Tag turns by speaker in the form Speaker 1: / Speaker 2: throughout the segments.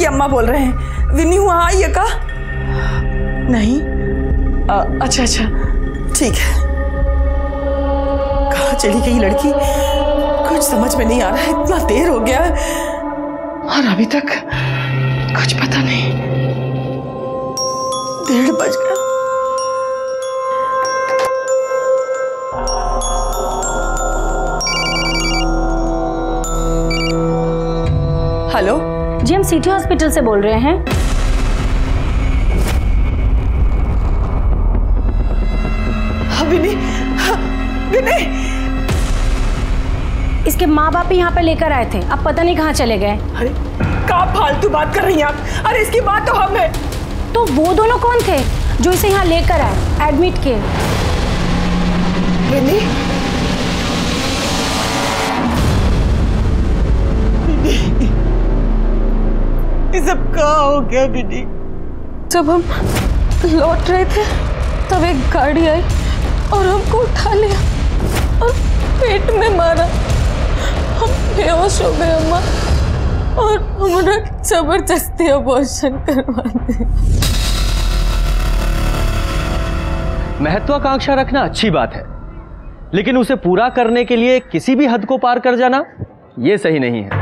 Speaker 1: की अम्मा बोल रहे हैं। विन्नी वहाँ आई है का? नहीं। अच्छा अच्छा ठीक है। कहाँ चली गई लड़की, कुछ समझ में नहीं आ रहा है। इतना देर हो गया और अभी तक कुछ पता नहीं। 1:30 बज गया। हेलो
Speaker 2: जी, हम सिटी हॉस्पिटल से बोल रहे हैं।
Speaker 1: विनी, विनी।
Speaker 2: इसके माँ बाप यहाँ पे लेकर आए थे, अब पता नहीं कहाँ चले गए।
Speaker 1: अरे क्या फालतू बात कर रही हैं आप? अरे इसकी बात तो हम है।
Speaker 2: तो वो दोनों कौन थे जो इसे यहाँ लेकर आए, एडमिट किए?
Speaker 1: विनी, ये सब क्या हो गया विनी?
Speaker 3: जब हम लौट रहे थे तब एक गाड़ी आई और हमको उठा लिया और पेट में मारा। हम बेहोश हो गए अम्मा और हमारा जबरदस्ती अबॉर्शन करवा दिया।
Speaker 4: महत्वाकांक्षा रखना अच्छी बात है, लेकिन उसे पूरा करने के लिए किसी भी हद को पार कर जाना ये सही नहीं है।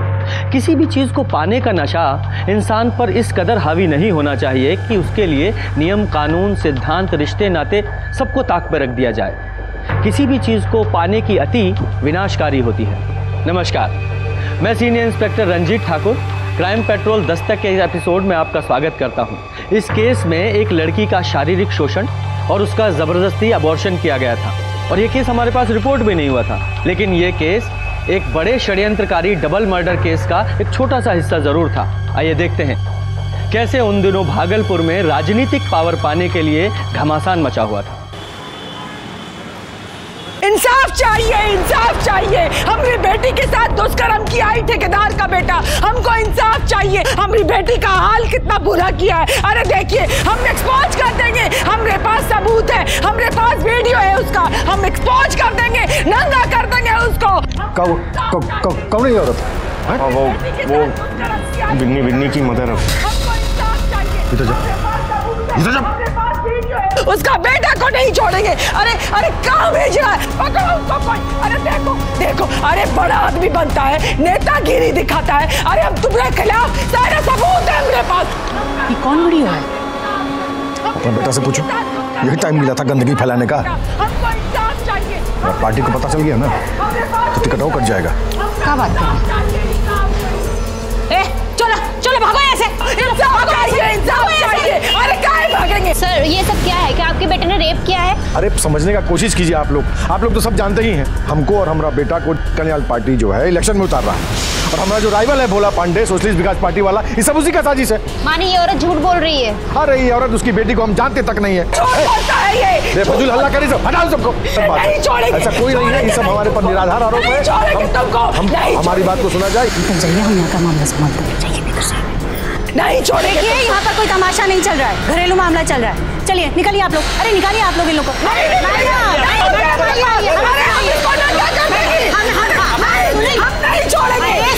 Speaker 4: किसी भी चीज को पाने का नशा इंसान पर इस कदर हावी नहीं होना चाहिए कि उसके लिए नियम, कानून, सिद्धांत, रिश्ते, नाते सबको ताक पर रख दिया जाए। किसी भी चीज को पाने की अति विनाशकारी होती है। नमस्कार, मैं senior inspector Ranjit Thakur, Crime Patrol Dastak के एपिसोड में आपका स्वागत करता हूं। इस केस में एक लड़की का शारीरिक शोषण और उसका जबरदस्ती अबॉर्शन किया गया था और ये केस हमारे पास रिपोर्ट भी नहीं हुआ था, लेकिन ये केस एक बड़े षड्यंत्रकारी डबल मर्डर केस का एक छोटा सा हिस्सा जरूर था। आइए देखते हैं कैसे उन दिनों भागलपुर में राजनीतिक पावर पाने के लिए घमासान मचा हुआ था।
Speaker 1: इंसाफ चाहिए, इंसाफ चाहिए। हमारी बेटी के साथ दुष्कर्म किया है ठेकेदार का बेटा, हमको इंसाफ चाहिए। हमारी बेटी का हाल कितना बुरा किया है। अरे देखिए, हम एक्सपोज कर देंगे, हमारे पास सबूत है, हमारे पास वीडियो है उसका, हम एक्सपोज कर देंगे, नंगा कर देंगे उसको।
Speaker 5: कौन है औरत? वो विन्नी की मदर। इधर जा।
Speaker 1: उसका बेटा को नहीं छोड़ेंगे। अरे अरे कहाँ भेज रहा है? पकड़ो उसको कोई। अरे देखो देखो, अरे बड़ा आदमी बनता है, नेतागिरी दिखाता है। अरे हम तुम्हारे खिलाफ सारे सबूत है मेरे पास।
Speaker 2: ये कौन वीडियो है?
Speaker 5: अपने बेटा से पूछो, यही टाइम मिला था गंदगी फैलाने का।
Speaker 1: हमको इंसाफ चाहिए।
Speaker 5: पार्टी को पता चल गया ना तो टिकट और कट जाएगा।
Speaker 2: क्या बात कर? चलो चलो भागो ऐसे।
Speaker 1: इंसाफ चाहिए, इंसाफ चाहिए। अरे काहे भागेंगे?
Speaker 6: सर ये सब क्या है? क्या आपके बेटे ने रेप किया है?
Speaker 5: अरे समझने का कोशिश कीजिए आप लोग तो सब जानते ही हैं। हमको और हमारा बेटा को कन्याल पार्टी जो है इलेक्शन में उतार रहा है और हमारा जो राइवल है भोला पांडे सोशलिस्ट विकास पार्टी वाला, ये सब उसी का साजिश है।
Speaker 6: मानी ये औरत झूठ बोल रही है।
Speaker 5: अरे ये औरत उसकी बेटी को हम जानते तक नहीं है।
Speaker 1: ये
Speaker 5: फजूल हल्ला करी सब, हटाओ सबको। ऐसा कोई नहीं है, ये सब हमारे पर निराधार आरोप है। हमारी बात को सुना जाए।
Speaker 2: हम यहाँ का मामला संभालते हैं, चाहिए भीतर से।
Speaker 1: नहीं छोड़ेंगे।
Speaker 2: यहाँ पर कोई तमाशा नहीं चल रहा है, घरेलू मामला चल रहा है। चलिए निकलिए आप लोग। अरे निकालिए आप लोग इन लोगों को।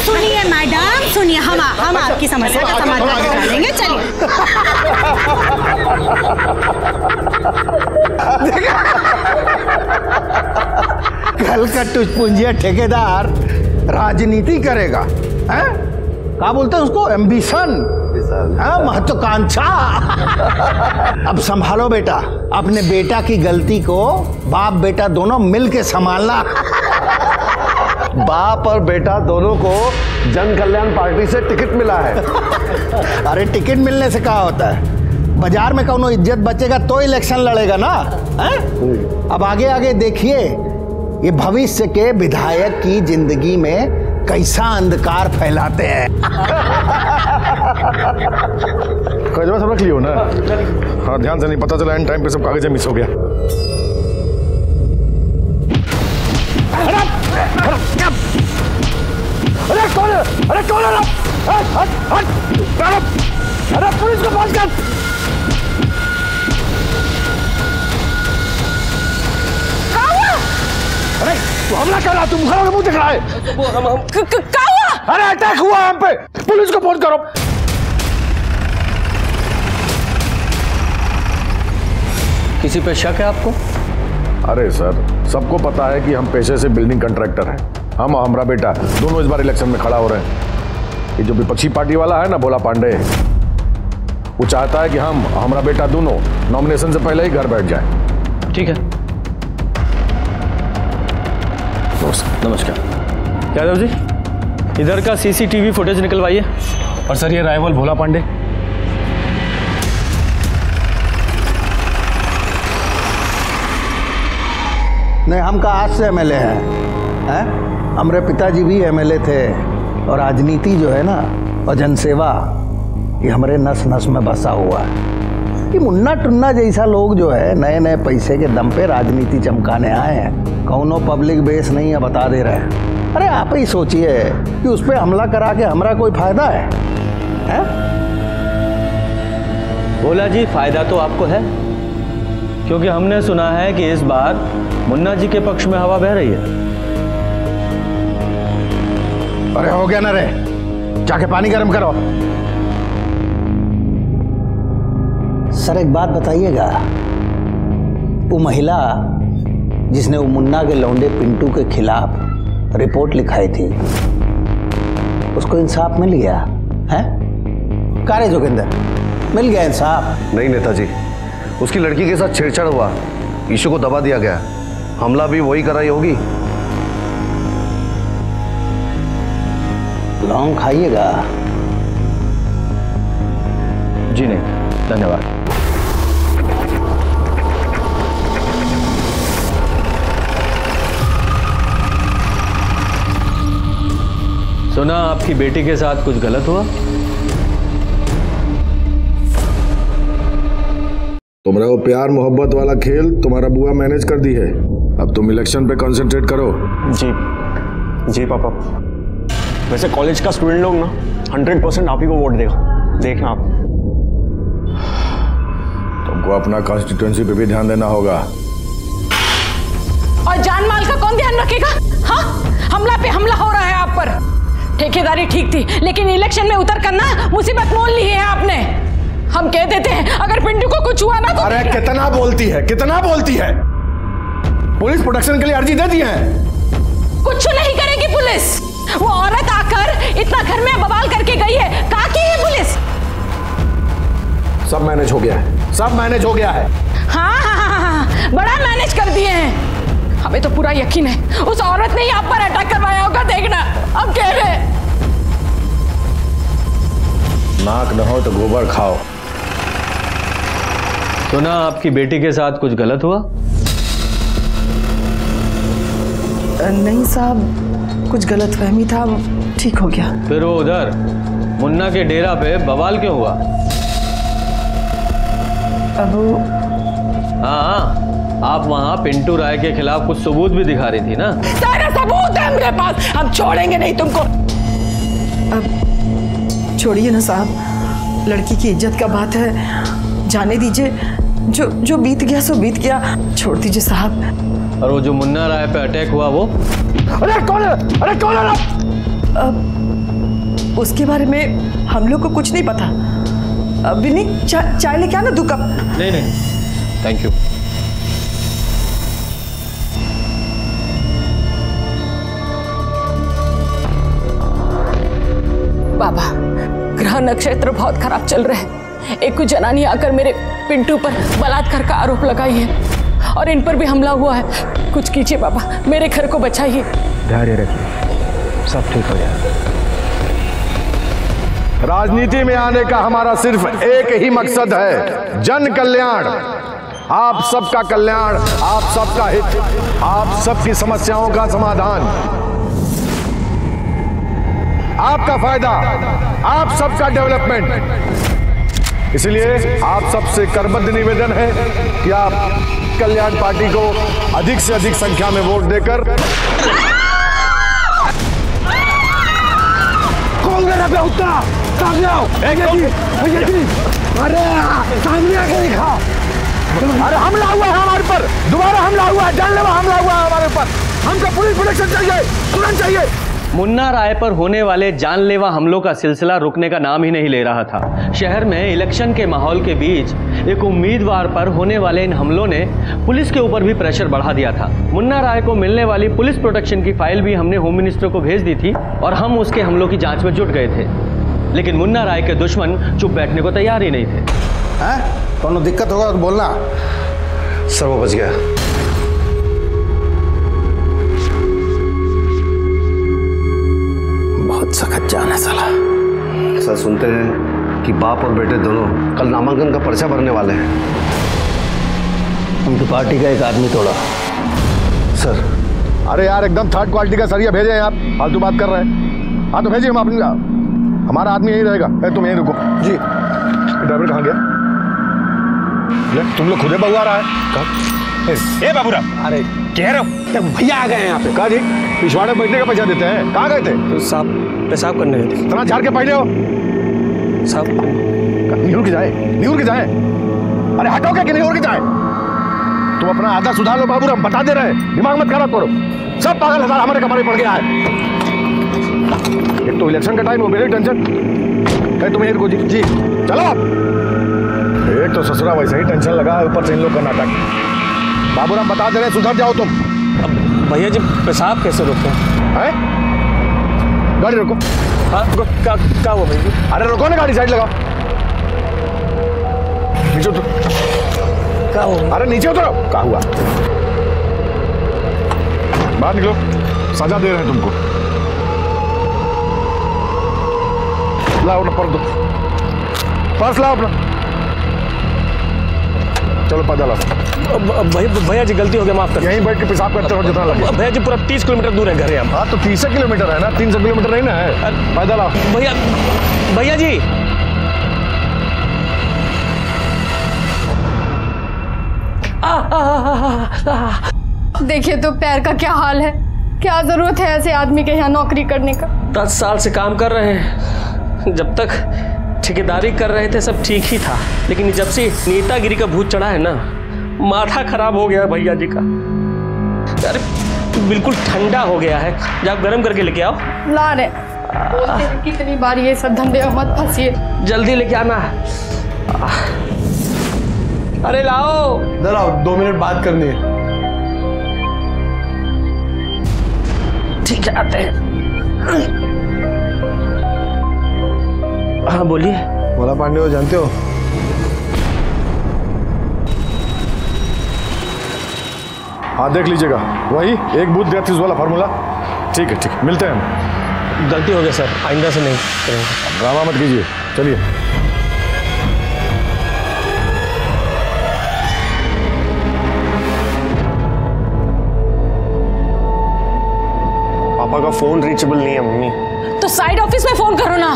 Speaker 2: सुनिए मैडम, सुनिए, हम आपकी समस्या का समाधान निकालेंगे। चलिए।
Speaker 7: कल का टुचपुंजिया ठेकेदार राजनीति करेगा, हैं? क्या बोलते हैं उसको? एम्बिशन, महत्वाकांक्षा। अब संभालो बेटा, अपने बेटा की गलती को बाप बेटा दोनों मिलके संभालना।
Speaker 8: बाप और बेटा दोनों को जन कल्याण पार्टी से टिकट मिला है।
Speaker 7: अरे टिकट मिलने से क्या होता है? बाजार में कौनो इज्जत बचेगा तो इलेक्शन लड़ेगा ना, है? अब आगे आगे देखिए ये भविष्य के विधायक की जिंदगी में कैसा अंधकार फैलाते हैं।
Speaker 5: कागज सब रख लियो ना। हाँ ध्यान से, नहीं पता चला एंड टाइम पे सब कागज मिस हो गया।
Speaker 8: अरे कौन है? अरे कौन है? अरे पुलिस को फोन कर। अरे तू हमला कर रहा, तुम घरों का मुंह दिख रहा है।
Speaker 1: क्या हुआ?
Speaker 8: अरे अटैक हुआ हम पे, पुलिस को फोन करो।
Speaker 4: किसी पे शक है आपको?
Speaker 5: अरे सर, सबको पता है कि हम पेशे से बिल्डिंग कंट्रैक्टर हैं। हम और हमारा बेटा दोनों इस बार इलेक्शन में खड़ा हो रहे हैं। ये जो विपक्षी पार्टी वाला है ना, भोला पांडे, वो चाहता है कि हम और हमारा बेटा दोनों नॉमिनेशन से पहले ही घर बैठ जाए।
Speaker 4: ठीक है। नमस्कार। यादव जी, इधर का सीसीटीवी फुटेज निकलवाइए।
Speaker 9: और सर, ये राइवल भोला पांडे।
Speaker 7: नहीं, हम का आज से एमएलए हैं। हमारे पिताजी भी एमएलए थे और राजनीति जो है ना और जनसेवा, ये हमारे नस नस में बसा हुआ है। ये मुन्ना टुन्ना जैसा लोग जो है नए नए पैसे के दम पे राजनीति चमकाने आए हैं। कौनो पब्लिक बेस नहीं है, बता दे रहे हैं। अरे आप ही सोचिए कि उस पर हमला करा के हमारा कोई फायदा है?
Speaker 4: भोला जी, फायदा तो आपको है, क्योंकि हमने सुना है कि इस बार मुन्ना जी के पक्ष में हवा बह रही है।
Speaker 7: अरे हो गया ना रे, जाके पानी गर्म करो। सर एक बात बताइएगा, वो महिला जिसने वो मुन्ना के लौंडे पिंटू के खिलाफ रिपोर्ट लिखाई थी, उसको इंसाफ मिल गया है? कारे जोगिंदर, मिल गया इंसाफ?
Speaker 8: नहीं नेताजी, उसकी लड़की के साथ छेड़छाड़ हुआ, ईशू को दबा दिया गया। हमला भी वही कराई होगी।
Speaker 7: लौंग खाइएगा?
Speaker 4: जी नहीं, धन्यवाद। सुना आपकी बेटी के साथ कुछ गलत हुआ?
Speaker 5: तुम्हारा वो प्यार मोहब्बत वाला खेल तुम्हारा बुआ मैनेज कर दी है। अब तुम इलेक्शन पे कंसंट्रेट करो।
Speaker 9: जी पापा। वैसे कॉलेज का स्टूडेंट लोग ना 100% आप ही को वोट देगा, देखना आप।
Speaker 5: तुमको अपना कॉन्स्टिट्यूएंसी पे भी ध्यान देना होगा।
Speaker 1: और जान माल का कौन ध्यान रखेगा? हाँ, हमला पे हमला हो रहा है आप पर। ठेकेदारी ठीक थी, लेकिन इलेक्शन में उतर कर ना मुसीबत मोल ली है आपने। हम कह देते हैं अगर पिंटू को कुछ हुआ ना तो।
Speaker 5: अरे कितना बोलती है, कितना बोलती है। पुलिस प्रोटेक्शन के लिए अर्जी दे दी है।
Speaker 1: कुछ नहीं करेगी पुलिस। वो औरत आकर इतना घर में बवाल करके गई है, कहाँ की है पुलिस?
Speaker 5: सब मैनेज हो गया है, सब मैनेज हो गया है।
Speaker 1: हाँ, बड़ा मैनेज कर दिए हैं। हमें तो पूरा यकीन है उस औरत ने ही आप पर अटैक करवाया होगा। देखना, अब कह रहे
Speaker 5: नाक न हो तो गोबर खाओ।
Speaker 4: सुना आपकी बेटी के साथ कुछ गलत हुआ?
Speaker 1: नहीं साहब, कुछ गलतफहमी था, ठीक हो गया।
Speaker 4: फिर वो उधर मुन्ना के डेरा पे बवाल क्यों हुआ?
Speaker 1: अब
Speaker 4: हाँ, आप वहां पिंटू राय के खिलाफ कुछ सबूत भी दिखा रही थी ना?
Speaker 1: सारा सबूत है मेरे पास, हम छोड़ेंगे नहीं तुमको।
Speaker 10: अब छोड़िए ना साहब, लड़की की इज्जत का बात है, जाने दीजिए। जो बीत गया सो बीत गया, छोड़ दीजिए साहब।
Speaker 4: और वो जो मुन्ना राय पे अटैक हुआ वो?
Speaker 5: अरे कौन है? अरे कौन है?
Speaker 10: अब उसके बारे में हम लोग को कुछ नहीं पता। बिन्नी, चाय लेके आना 2 कप।
Speaker 4: नहीं, थैंक यू।
Speaker 1: बाबा, ग्रह नक्षत्र बहुत खराब चल रहे हैं। एक कुछ जनानी आकर मेरे पिंटू पर बलात्कार का आरोप लगाई है और इन पर भी हमला हुआ है। कुछ कीजिए बाबा, मेरे घर को बचाइए।
Speaker 9: धैर्य रखिए, सब ठीक हो जाएगा।
Speaker 5: राजनीति में आने का हमारा सिर्फ एक ही मकसद है, जन कल्याण। आप सबका कल्याण, आप सबका हित, आप सबकी समस्याओं का समाधान, आपका फायदा, आप सबका डेवलपमेंट। इसलिए आप सबसे करबद्ध निवेदन है कि आप कल्याण पार्टी को अधिक से अधिक संख्या में वोट देकर। कौन मेरा बेहुदा? सामने आओ। भैया जी, अरे सामने आके दिखा। अरे हमला हुआ है हमारे पर, दोबारा हमला हुआ है, जानलेवा हमला हुआ है हमारे ऊपर। हमको पुलिस प्रोटेक्शन चाहिए, तुरंत चाहिए।
Speaker 4: मुन्ना राय पर होने वाले जानलेवा हमलों का सिलसिला रुकने का नाम ही नहीं ले रहा था। शहर में इलेक्शन के माहौल के बीच एक उम्मीदवार पर होने वाले इन हमलों ने पुलिस के ऊपर भी प्रेशर बढ़ा दिया था। मुन्ना राय को मिलने वाली पुलिस प्रोटेक्शन की फाइल भी हमने होम मिनिस्टर को भेज दी थी और हम उसके हमलों की जांच में जुट गए थे, लेकिन मुन्ना राय के दुश्मन चुप बैठने को तैयार ही नहीं थे।
Speaker 7: कौन दिक्कत होगा तो बोलना।
Speaker 8: सर वो बच गया।
Speaker 7: बहुत सख्त जान है साला।
Speaker 8: सर सुनते हैं कि बाप और बेटे दोनों कल नामांकन का पर्चा भरने वाले हैं।
Speaker 7: उनकी पार्टी का एक आदमी तोड़ा।
Speaker 8: सर
Speaker 5: अरे यार एकदम थर्ड क्वालिटी का सरिया भेजे हैं आप, फालतू बात कर रहे हैं। हाँ तो भेजिए, हम अपनी हमारा आदमी यही रहेगा। तुम यहीं रुको जी। ड्राइवर कहाँ गया? ले, तुम लोग खुदे बगुआ रहा है।
Speaker 9: ए बाबूराव, अरे कह रहे हो भैया आ गए हैं यहाँ पे।
Speaker 5: कहा जी पिछवाड़े बैठने का पैसा देते हैं। कहाँ गए थे?
Speaker 9: तो साहब पेशाब करने गए थे।
Speaker 5: इतना झाड़ के पहले हो
Speaker 9: साहब।
Speaker 5: न्यूर के जाए, न्यूर के जाए। अरे हटोगे कि नहीं और के जाए? तुम अपना आधा सुधार लो बाबू, हम बता दे रहे हैं, दिमाग मत खराब करो। सब पागल हजार हमारे कमरे पड़ गया है। एक तो इलेक्शन का टाइम हो, मेरी टेंशन है। तुम यहीं रुको जी चलो आप। एक तो ससुरा वैसे ही टेंशन लगा है, ऊपर से इन लोग का नाटक। बाबूराम बता दे रहे, सुधर जाओ तुम।
Speaker 9: अब भैया जी पेशाब कैसे रोकते हैं?
Speaker 5: गाड़ी रोको।
Speaker 9: हाँ क्या हुआ भैया?
Speaker 5: अरे रोको ना गाड़ी, साइड लगाओ। नीचे उतरो।
Speaker 9: क्या हुआ?
Speaker 5: अरे नीचे उतरो। क्या हुआ? बाहर निकलो, सजा दे रहे हैं तुमको। लाओ ना पर्स दो, पर्स लाओ अपना। चलो पैदल आओ।
Speaker 9: भैया जी गलती हो गया, माफ कर।
Speaker 5: यहीं बैठ के पेशाब करते हो जितना लगे।
Speaker 9: भैया जी पूरा 30 किलोमीटर दूर है घर है।
Speaker 5: हाँ तो 30 किलोमीटर है ना, 300 किलोमीटर नहीं ना है। पैदल आओ।
Speaker 9: भैया जी
Speaker 3: देखिए तो पैर का क्या हाल है। क्या जरूरत है ऐसे आदमी के यहाँ नौकरी करने का?
Speaker 11: 10 साल से काम कर रहे हैं। जब तक ठेकेदारी कर रहे थे सब ठीक ही था, लेकिन जब से नेतागिरी का भूत चढ़ा है ना, माथा खराब हो गया भैया जी का। अरे बिल्कुल ठंडा हो गया है। जाओ गर्म करके लेके आओ।
Speaker 3: ला रहे कितनी बार ये सब धंधे मत फंसिए।
Speaker 11: जल्दी लेके आना। अरे लाओ।
Speaker 9: इधर आओ, 2 मिनट बात करनी है।
Speaker 11: ठीक है आते हैं। हाँ बोलिए।
Speaker 9: भोला पांडे को जानते हो?
Speaker 5: हाँ देख लीजिएगा, वही एक बूथ डेथ वाला फार्मूला। ठीक है ठीक है, मिलते हैं हम।
Speaker 11: गलती हो गया सर, आइंदा से नहीं करेंगे।
Speaker 5: ड्रामा मत कीजिए, चलिए।
Speaker 9: पापा का फोन रीचेबल नहीं है मम्मी।
Speaker 2: तो साइड ऑफिस में फोन करो ना।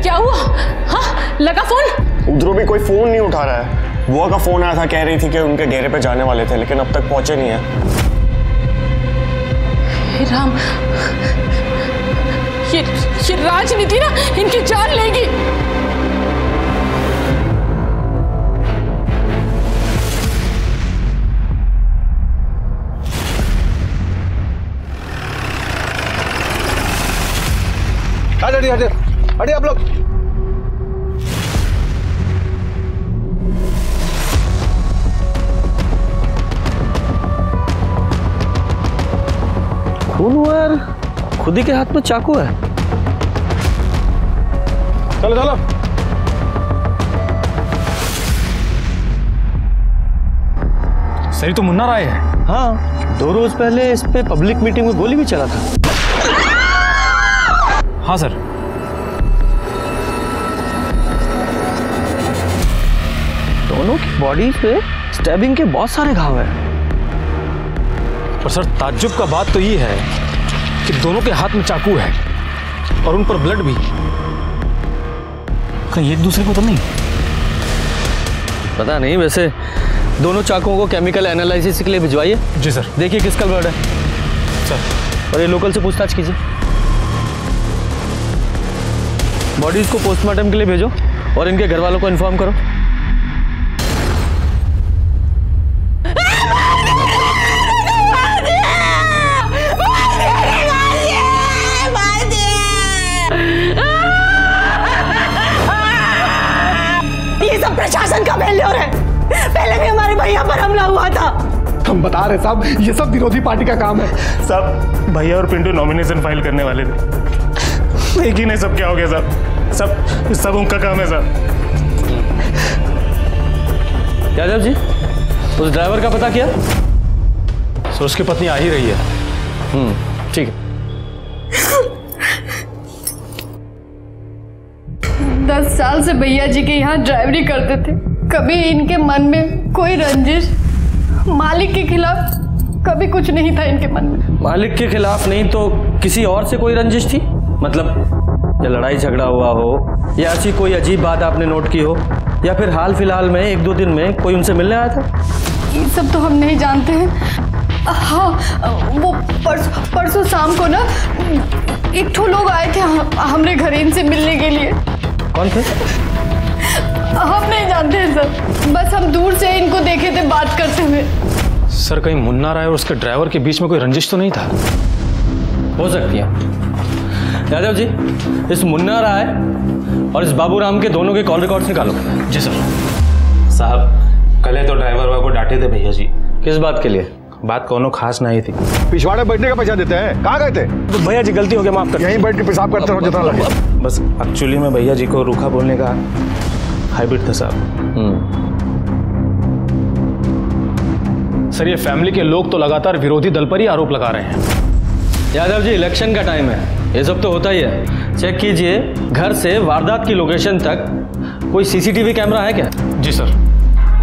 Speaker 2: क्या हुआ? हाँ लगा फोन?
Speaker 9: उधरों भी कोई फोन नहीं उठा रहा है। बुआ का फोन आया था, कह रही थी कि उनके डेरे पे जाने वाले थे, लेकिन अब तक पहुंचे नहीं है।
Speaker 3: हे राम, ये राजनीति ना इनकी जान लेगी।
Speaker 5: हटिए हटिए हटिए आप लोग।
Speaker 4: खून हुआ यार, खुद ही के हाथ में चाकू है।
Speaker 5: चलो चलो।
Speaker 9: सही तो मुन्ना राय है।
Speaker 4: हाँ 2 रोज पहले इस पे पब्लिक मीटिंग में गोली भी चला था।
Speaker 9: हाँ सर।
Speaker 4: दोनों की बॉडी पे स्टैबिंग के बहुत सारे घाव हैं।
Speaker 9: पर सर ताज्जुब का बात तो ये है कि दोनों के हाथ में चाकू है और उन पर ब्लड भी। कहीं एक दूसरे को तो नहीं?
Speaker 4: पता नहीं, वैसे दोनों चाकुओं को केमिकल एनालिसिस के लिए भिजवाइए।
Speaker 9: जी सर।
Speaker 4: देखिए किसका ब्लड है
Speaker 9: सर।
Speaker 4: और ये लोकल से पूछताछ कीजिए। बॉडीज को पोस्टमार्टम के लिए भेजो और इनके घर वालों को इन्फॉर्म करो।
Speaker 1: कहा था?
Speaker 12: हम बता रहे साहब, ये सब विरोधी पार्टी का काम है।
Speaker 9: साहब भैया और पिंटू नॉमिनेशन फाइल करने वाले थे, एक ही नहीं सब क्या हो गया साहब, सब उनका काम है साहब।
Speaker 4: यादव जी, उस ड्राइवर का पता किया?
Speaker 9: सर उसकी पत्नी आ ही रही है।
Speaker 4: ठीक है।
Speaker 3: 10 साल से भैया जी के यहाँ ड्राइवरी करते थे। कभी इनके मन में कोई रंजिश मालिक के खिलाफ कभी कुछ नहीं था इनके मन में।
Speaker 4: मालिक के खिलाफ नहीं तो किसी और से कोई रंजिश थी? मतलब या लड़ाई झगड़ा हुआ हो, या ऐसी कोई अजीब बात आपने नोट की हो, या फिर हाल फिलहाल में 1-2 दिन में कोई उनसे मिलने आया था?
Speaker 3: ये सब तो हम नहीं जानते हैं। हाँ, वो परसों शाम को ना एक ठो लोग आए थे हमरे घर इनसे मिलने के लिए।
Speaker 4: कौन थे?
Speaker 3: हम नहीं जानते हैं सर, बस हम दूर से इनको देखे थे बात करते हुए।
Speaker 9: सर कहीं मुन्ना राय और उसके ड्राइवर के बीच में कोई रंजिश तो नहीं था?
Speaker 4: हो सकती है। यादव जी, इस मुन्ना राय और इस बाबूराम के दोनों के कॉल रिकॉर्ड्स निकालो।
Speaker 9: जी सर।
Speaker 13: साहब कल तो ड्राइवर को डांटे थे भैया जी।
Speaker 4: किस बात के लिए?
Speaker 13: बात कोनो खास नहीं थी।
Speaker 5: पिछवाड़े बैठने का पैसा देते हैं, कहाँ गए थे?
Speaker 9: तो भैया जी गलती हो गया, माफ कर।
Speaker 5: यहीं बैठ के पेशाब करते रहो जितना लगे।
Speaker 13: बस एक्चुअली में भैया जी को रूखा बोलने का हैबिट था साहब।
Speaker 9: सर ये फैमिली के लोग तो लगातार विरोधी दल पर ही आरोप लगा रहे हैं।
Speaker 4: यादव जी, इलेक्शन का टाइम है, ये सब तो होता ही है। चेक कीजिए घर से वारदात की लोकेशन तक कोई सीसीटीवी कैमरा है क्या?
Speaker 9: जी सर।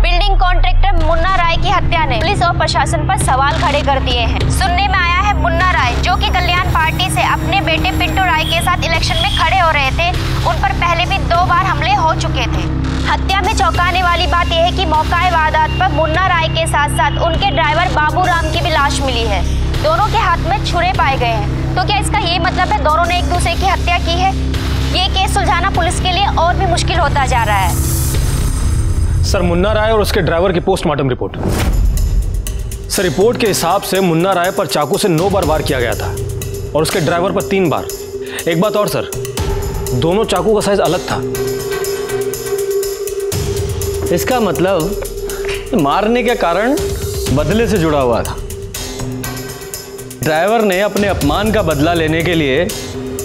Speaker 6: बिल्डिंग कॉन्ट्रैक्टर मुन्ना राय की हत्या ने पुलिस और प्रशासन पर सवाल खड़े कर दिए हैं। सुनने में आया है मुन्ना राय, जो कि कल्याण पार्टी से अपने बेटे पिंटू राय के साथ इलेक्शन में खड़े हो रहे थे, उन पर पहले भी 2 बार हमले हो चुके थे। हत्या में चौंकाने वाली बात यह है कि मौका वारदात पर मुन्ना राय के साथ साथ उनके ड्राइवर बाबूराम की भी लाश मिली है। दोनों के हाथ में छुरे पाए गए हैं। तो क्या इसका ये मतलब है दोनों ने एक दूसरे की हत्या की है? ये केस सुलझाना पुलिस के लिए और भी मुश्किल होता जा रहा है।
Speaker 9: सर मुन्ना राय और उसके ड्राइवर की पोस्टमार्टम रिपोर्ट। सर रिपोर्ट के हिसाब से मुन्ना राय पर चाकू से 9 बार वार किया गया था और उसके ड्राइवर पर 3 बार। एक बात और सर, दोनों चाकू का साइज अलग था।
Speaker 4: इसका मतलब मारने के कारण बदले से जुड़ा हुआ था। ड्राइवर ने अपने अपमान का बदला लेने के लिए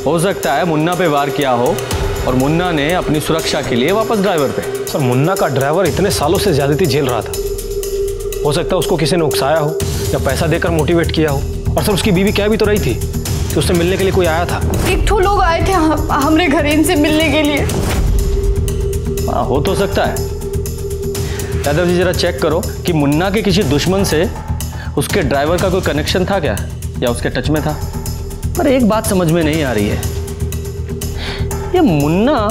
Speaker 4: हो सकता है मुन्ना पे वार किया हो, और मुन्ना ने अपनी सुरक्षा के लिए वापस ड्राइवर पे।
Speaker 9: सर मुन्ना का ड्राइवर इतने सालों से ज्यादती झेल रहा था, हो सकता है उसको किसी ने उकसाया हो या पैसा देकर मोटिवेट किया हो। और सर उसकी बीवी कह भी तो रही थी कि उससे मिलने के लिए कोई आया था।
Speaker 3: एक ठो लोग आए थे हमरे घर इनसे मिलने के लिए।
Speaker 4: हाँ, हो तो सकता है। यादव जी जरा चेक करो कि मुन्ना के किसी दुश्मन से उसके ड्राइवर का कोई कनेक्शन था क्या, या उसके टच में था। पर एक बात समझ में नहीं आ रही है, ये मुन्ना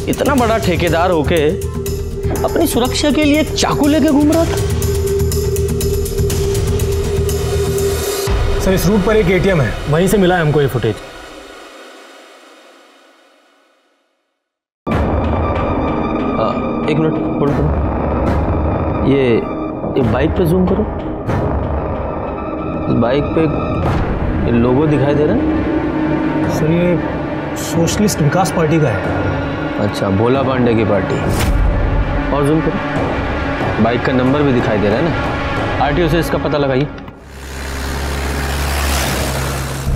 Speaker 4: इतना बड़ा ठेकेदार होके अपनी सुरक्षा के लिए चाकू लेके घूम रहा था।
Speaker 9: सर इस रूट पर एक एटीएम है, वहीं से मिला है हमको ये फुटेज।
Speaker 4: एक मिनट होल्ड करो। ये बाइक पे जूम करो। बाइक पे लोगो दिखाई दे रहा है।
Speaker 9: सर ये सोशलिस्ट विकास पार्टी का है।
Speaker 4: अच्छा, भोला पांडे की पार्टी। और जूम करो। बाइक का नंबर भी दिखाई दे रहा है ना। आरटीओ से इसका पता लगाइए।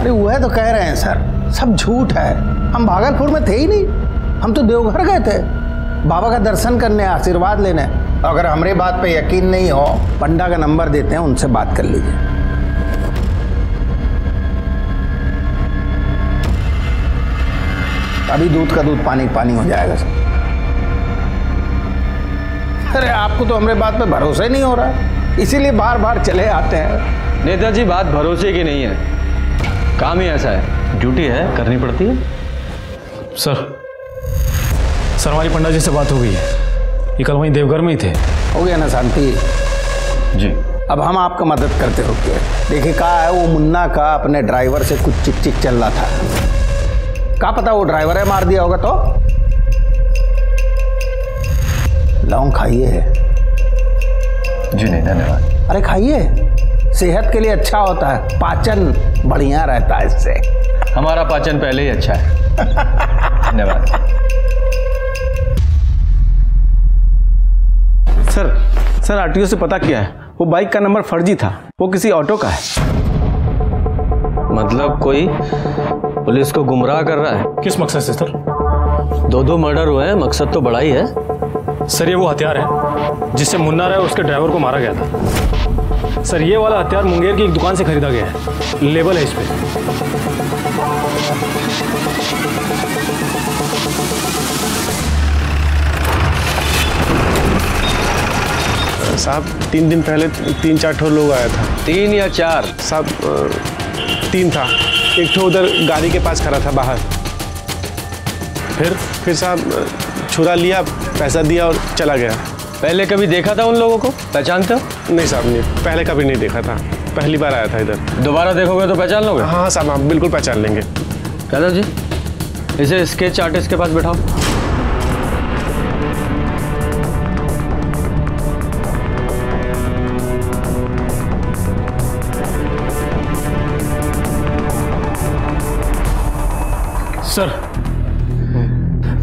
Speaker 7: अरे वह तो कह रहे हैं सर, सब झूठ है। हम भागलपुर में थे ही नहीं, हम तो देवघर गए थे बाबा का दर्शन करने, आशीर्वाद लेने। अगर हमारे बात पे यकीन नहीं हो, पंडा का नंबर देते हैं, उनसे बात कर लीजिए। अभी दूध का दूध पानी पानी हो जाएगा सर। अरे आपको तो हमारे बात पे भरोसा ही नहीं हो रहा, इसीलिए बार बार चले आते हैं।
Speaker 4: नेताजी बात भरोसे की नहीं है, काम ही ऐसा है, ड्यूटी है, करनी पड़ती है।
Speaker 9: सर हमारी पंडा जी से बात हो गई है, ये कल वहीं देवघर में ही थे।
Speaker 7: हो गया ना शांति
Speaker 4: जी।
Speaker 7: अब हम आपका मदद करते रुकिए। देखिए कहा है, वो मुन्ना का अपने ड्राइवर से कुछ चिक चिक चल रहा था। क्या पता वो ड्राइवर है मार दिया होगा। तो लौंग खाइए है।
Speaker 5: जी नहीं, धन्यवाद।
Speaker 7: अरे खाइए, सेहत के लिए अच्छा होता है, पाचन बढ़िया रहता है इससे।
Speaker 4: हमारा पाचन पहले ही अच्छा है। धन्यवाद।
Speaker 9: सर आरटीओ से पता किया है,
Speaker 13: वो बाइक का नंबर फर्जी था, वो किसी ऑटो का है।
Speaker 4: मतलब कोई पुलिस को गुमराह कर रहा है?
Speaker 9: किस मकसद से सर?
Speaker 4: 2 मर्डर हुए हैं, मकसद तो बड़ा ही है।
Speaker 9: सर ये वो हथियार है जिससे मुन्ना राय और उसके ड्राइवर को मारा गया था। सर ये वाला हथियार मुंगेर की एक दुकान से खरीदा गया है, लेबल है इस पे।
Speaker 13: साहब 3 दिन पहले 3-4 ठो लोग आया था।
Speaker 4: 3 या 4?
Speaker 13: साहब 3 था। एक ठो उधर गाड़ी के पास खड़ा था बाहर। फिर साहब छुरा लिया, पैसा दिया और चला गया।
Speaker 4: पहले कभी देखा था उन लोगों को? पहचानते हो?
Speaker 13: नहीं साहब, नहीं, पहले कभी नहीं देखा था, पहली बार आया था इधर।
Speaker 4: दोबारा देखोगे तो पहचान लोगे?
Speaker 13: हाँ साहब, आप बिल्कुल पहचान लेंगे।
Speaker 4: यादव जी, इसे स्केच आर्टिस्ट के पास बैठाओ।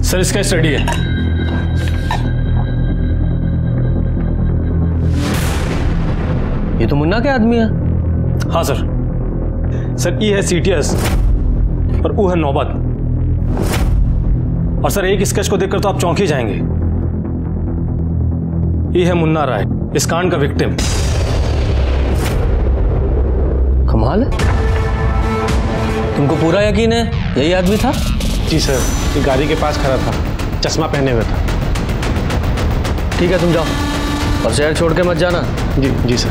Speaker 9: सर इसका स्टडी है।
Speaker 4: ये तो मुन्ना के आदमी है।
Speaker 9: हाँ सर। सर ये है सीटीएस और वो है नौबत। और सर एक स्केच को देखकर तो आप चौंक ही जाएंगे। ये है मुन्ना राय, इस कांड का विक्टिम।
Speaker 4: कमाल है, तुमको पूरा यकीन है यही आदमी था?
Speaker 13: जी सर, ये गाड़ी के पास खड़ा था, चश्मा पहने हुए था।
Speaker 4: ठीक है, तुम जाओ और शहर छोड़ के मत जाना।
Speaker 13: जी सर।